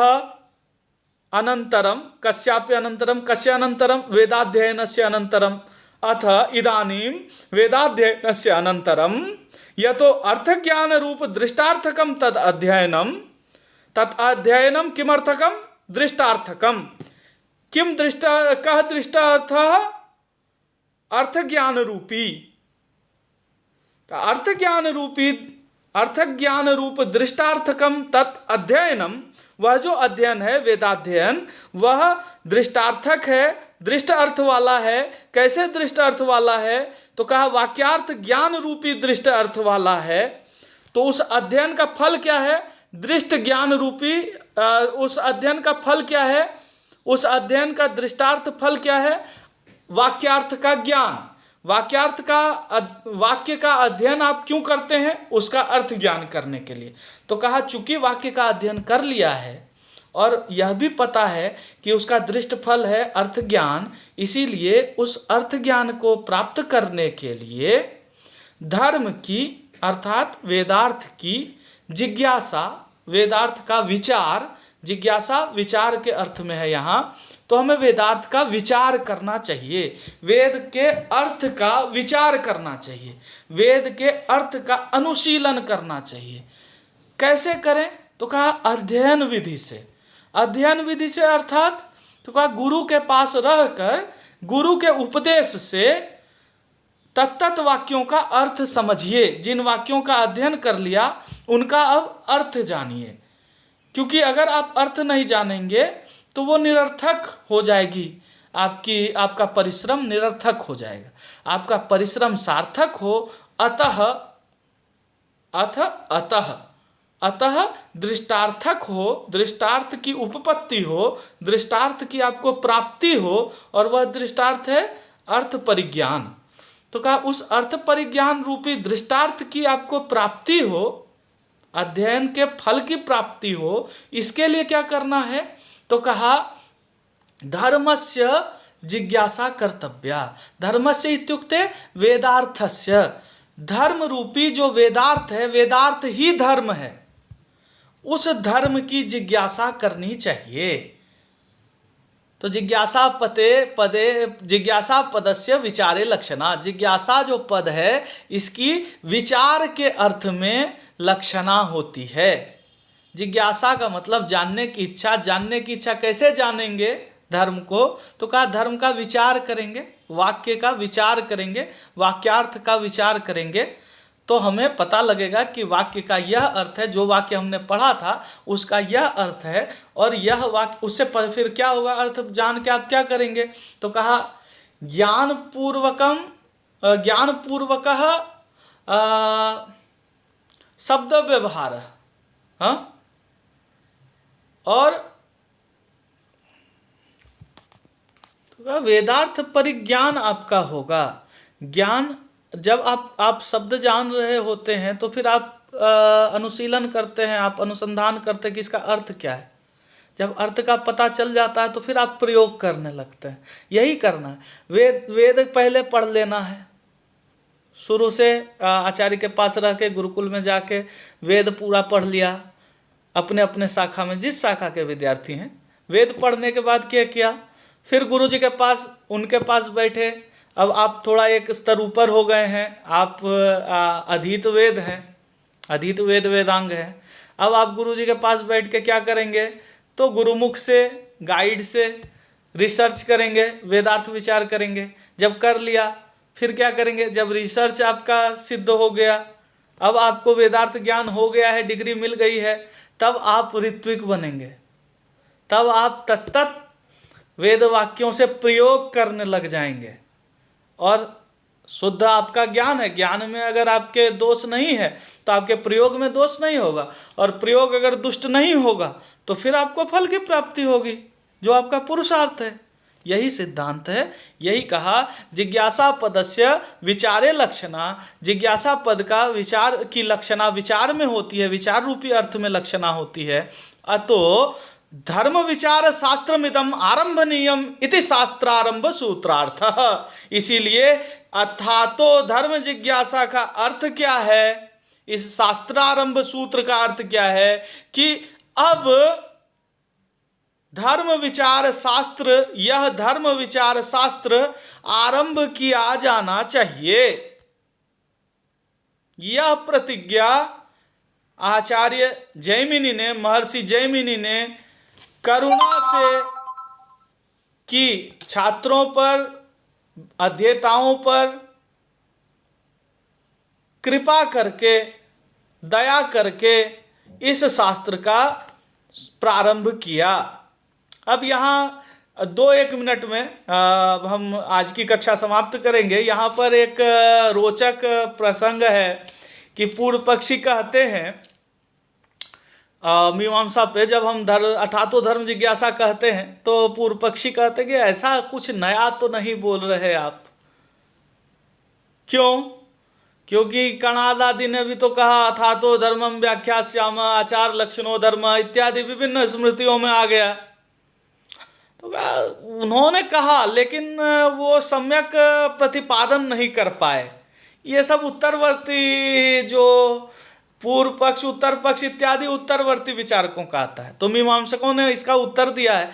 अनंतरम, कस्यापि अनंतरम, कस्य अनंतरम, वेदाध्ययनस्य अनंतरम, अथ इदानीं वेदाध्ययनस्य अनंतरम यतो अर्थज्ञान रूप दृष्टार्थकम तद अध्ययनम, तत् अध्ययनम किमर्थकम दृष्टार्थकम, किम कह दृष्टार्थः अर्थज्ञान रूपी, अर्थज्ञान रूप दृष्टार्थकम तत् अध्ययनम, वह जो अध्ययन है वेदाध्ययन, वह दृष्टार्थक है, दृष्ट अर्थ वाला है। कैसे दृष्ट अर्थ वाला है तो कहा वाक्यार्थ ज्ञान रूपी दृष्ट अर्थ वाला है। तो उस अध्ययन का फल क्या है, दृष्ट ज्ञान रूपी, उस अध्ययन का फल क्या है, उस अध्ययन का दृष्टार्थ फल क्या है, वाक्यार्थ का ज्ञान। वाक्यार्थ का, वाक्य का अध्ययन आप क्यों करते हैं, उसका अर्थ ज्ञान करने के लिए। तो कहा चूंकि वाक्य का अध्ययन कर लिया है और यह भी पता है कि उसका दृष्ट फल है अर्थ ज्ञान, इसीलिए उस अर्थ ज्ञान को प्राप्त करने के लिए धर्म की अर्थात वेदार्थ की जिज्ञासा, वेदार्थ का विचार, जिज्ञासा विचार के अर्थ में है यहाँ, तो हमें वेदार्थ का विचार करना चाहिए, वेद के अर्थ का विचार करना चाहिए, वेद के अर्थ का अनुशीलन करना चाहिए। कैसे करें तो कहा अध्ययन विधि से। अध्ययन विधि से अर्थात तो कहा गुरु के पास रहकर गुरु के उपदेश से तत्त वाक्यों का अर्थ समझिए। जिन वाक्यों का अध्ययन कर लिया उनका अब अर्थ जानिए, क्योंकि अगर आप अर्थ नहीं जानेंगे तो वो निरर्थक हो जाएगी, आपका परिश्रम निरर्थक हो जाएगा। आपका परिश्रम सार्थक हो, अतः दृष्टार्थक हो, दृष्टार्थ की उपपत्ति हो, दृष्टार्थ की आपको प्राप्ति हो, और वह दृष्टार्थ है अर्थ परिज्ञान। तो कहा उस अर्थ परिज्ञान रूपी दृष्टार्थ की आपको प्राप्ति हो, अध्ययन के फल की प्राप्ति हो, इसके लिए क्या करना है तो कहा धर्मस्य जिज्ञासा कर्तव्या। धर्मस्य इत्युक्ते वेदार्थस्य, धर्म रूपी जो वेदार्थ है, वेदार्थ ही धर्म है, उस धर्म की जिज्ञासा करनी चाहिए। तो जिज्ञासा जिज्ञासा पदस्य विचारे लक्षणा, जिज्ञासा जो पद है इसकी विचार के अर्थ में लक्षणा होती है। जिज्ञासा का मतलब जानने की इच्छा। जानने की इच्छा कैसे जानेंगे धर्म को तो कहा धर्म का विचार करेंगे, वाक्य का विचार करेंगे, वाक्यार्थ का विचार करेंगे, तो हमें पता लगेगा कि वाक्य का यह अर्थ है, जो वाक्य हमने पढ़ा था उसका यह अर्थ है, और यह वाक्य उससे फिर क्या होगा, अर्थ जान के आप क्या करेंगे तो कहा ज्ञानपूर्वक शब्द व्यवहार, हाँ, और तो वेदार्थ परिज्ञान आपका होगा। ज्ञान जब आप शब्द जान रहे होते हैं तो फिर आप अनुशीलन करते हैं, आप अनुसंधान करते हैं कि इसका अर्थ क्या है। जब अर्थ का पता चल जाता है तो फिर आप प्रयोग करने लगते हैं। यही करना है। वेद पहले पढ़ लेना है, शुरू से आचार्य के पास रह के गुरुकुल में जाके वेद पूरा पढ़ लिया, अपने अपने शाखा में जिस शाखा के विद्यार्थी हैं। वेद पढ़ने के बाद क्या किया, फिर गुरु जी के पास, उनके पास बैठे। अब आप थोड़ा एक स्तर ऊपर हो गए हैं, आप अधीत वेद हैं, अधीत वेद वेदांग है। अब आप गुरु जी के पास बैठ के क्या करेंगे, तो गुरुमुख से, गाइड से रिसर्च करेंगे, वेदार्थ विचार करेंगे। जब कर लिया फिर क्या करेंगे, जब रिसर्च आपका सिद्ध हो गया, अब आपको वेदार्थ ज्ञान हो गया है, डिग्री मिल गई है, तब आप ऋत्विक बनेंगे। तब आप तत्त वेद वाक्यों से प्रयोग करने लग जाएंगे और शुद्ध आपका ज्ञान है। ज्ञान में अगर आपके दोष नहीं है तो आपके प्रयोग में दोष नहीं होगा, और प्रयोग अगर दुष्ट नहीं होगा तो फिर आपको फल की प्राप्ति होगी, जो आपका पुरुषार्थ है। यही सिद्धांत है। यही कहा, जिज्ञासा पदस्य विचारे लक्षणा। जिज्ञासा पद का विचार की लक्षणा विचार में होती है, विचार रूपी अर्थ में लक्षणा होती है। अतो धर्म विचार शास्त्रमिदम आरंभनीयम इति शास्त्रारंभ सूत्रार्थ। इसीलिए अथातो धर्म जिज्ञासा का अर्थ क्या है, इस शास्त्रारंभ सूत्र का अर्थ क्या है कि अब धर्म विचार शास्त्र, यह धर्म विचार शास्त्र आरंभ किया जाना चाहिए। यह प्रतिज्ञा आचार्य जैमिनी ने, महर्षि जैमिनी ने करुणा से की, छात्रों पर, अध्येताओं पर कृपा करके, दया करके इस शास्त्र का प्रारंभ किया। अब यहाँ 2-1 मिनट में हम आज की कक्षा समाप्त करेंगे। यहाँ पर एक रोचक प्रसंग है कि पूर्व पक्षी कहते हैं मीमांसा पे, जब हम अथातो धर्म जिज्ञासा कहते हैं तो पूर्व पक्षी कहते हैं कि ऐसा कुछ नया तो नहीं बोल रहे आप। क्यों? क्योंकि कणादादि ने भी तो कहा अथातो धर्मम व्याख्यास्याम आचार लक्षणों धर्म इत्यादि विभिन्न स्मृतियों में आ गया। तो उन्होंने कहा, लेकिन वो सम्यक प्रतिपादन नहीं कर पाए। ये सब उत्तरवर्ती, जो पूर्व पक्ष, उत्तर पक्ष इत्यादि उत्तरवर्ती विचारकों का आता है। तो मीमांसकों ने इसका उत्तर दिया है।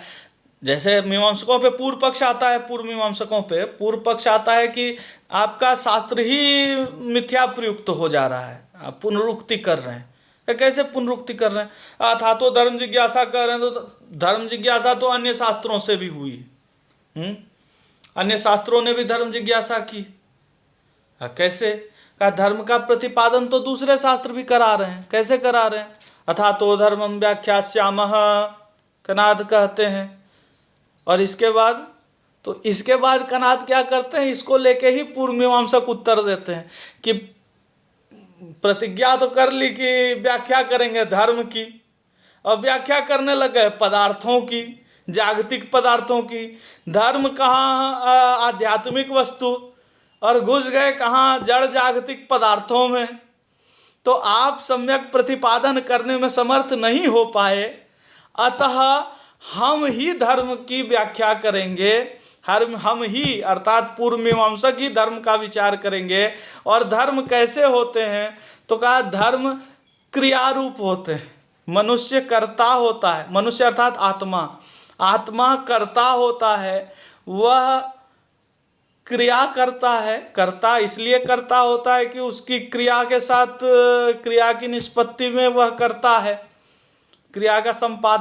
जैसे मीमांसकों पे पूर्व पक्ष आता है, पूर्व मीमांसकों पे पूर्व पक्ष आता है कि आपका शास्त्र ही मिथ्या प्रयुक्त हो जा रहा है, आप पुनरुक्ति कर रहे हैं। कैसे पुनरुक्ति कर रहे हैं? अथातो धर्म जिज्ञासा कर रहे हैं, तो धर्म जिज्ञासा तो अन्य शास्त्रों से भी हुई। अन्य शास्त्रों ने भी धर्म जिज्ञासा की। कैसे? का धर्म का प्रतिपादन तो दूसरे शास्त्र भी करा रहे हैं। कैसे करा रहे हैं? अथातो धर्मम व्याख्यास्यामः कनाद कहते हैं, और इसके बाद, तो इसके बाद कनाद क्या करते हैं, इसको लेके ही पूर्व मीमांसक उत्तर देते हैं कि प्रतिज्ञा तो कर ली कि व्याख्या करेंगे धर्म की, और व्याख्या करने लगे पदार्थों की, जागतिक पदार्थों की। धर्म कहाँ आध्यात्मिक वस्तु, और घुस गए कहाँ जड़ जागतिक पदार्थों में। तो आप सम्यक प्रतिपादन करने में समर्थ नहीं हो पाए, अतः हम ही धर्म की व्याख्या करेंगे। हम ही अर्थात पूर्व मीमांसक ही धर्म का विचार करेंगे। और धर्म कैसे होते हैं? तो कहा धर्म क्रियारूप होते हैं। मनुष्य कर्ता होता है, मनुष्य अर्थात आत्मा, आत्मा कर्ता होता है, वह क्रिया करता है। कर्ता इसलिए करता होता है कि उसकी क्रिया के साथ क्रिया की निष्पत्ति में वह करता है, क्रिया का संपादन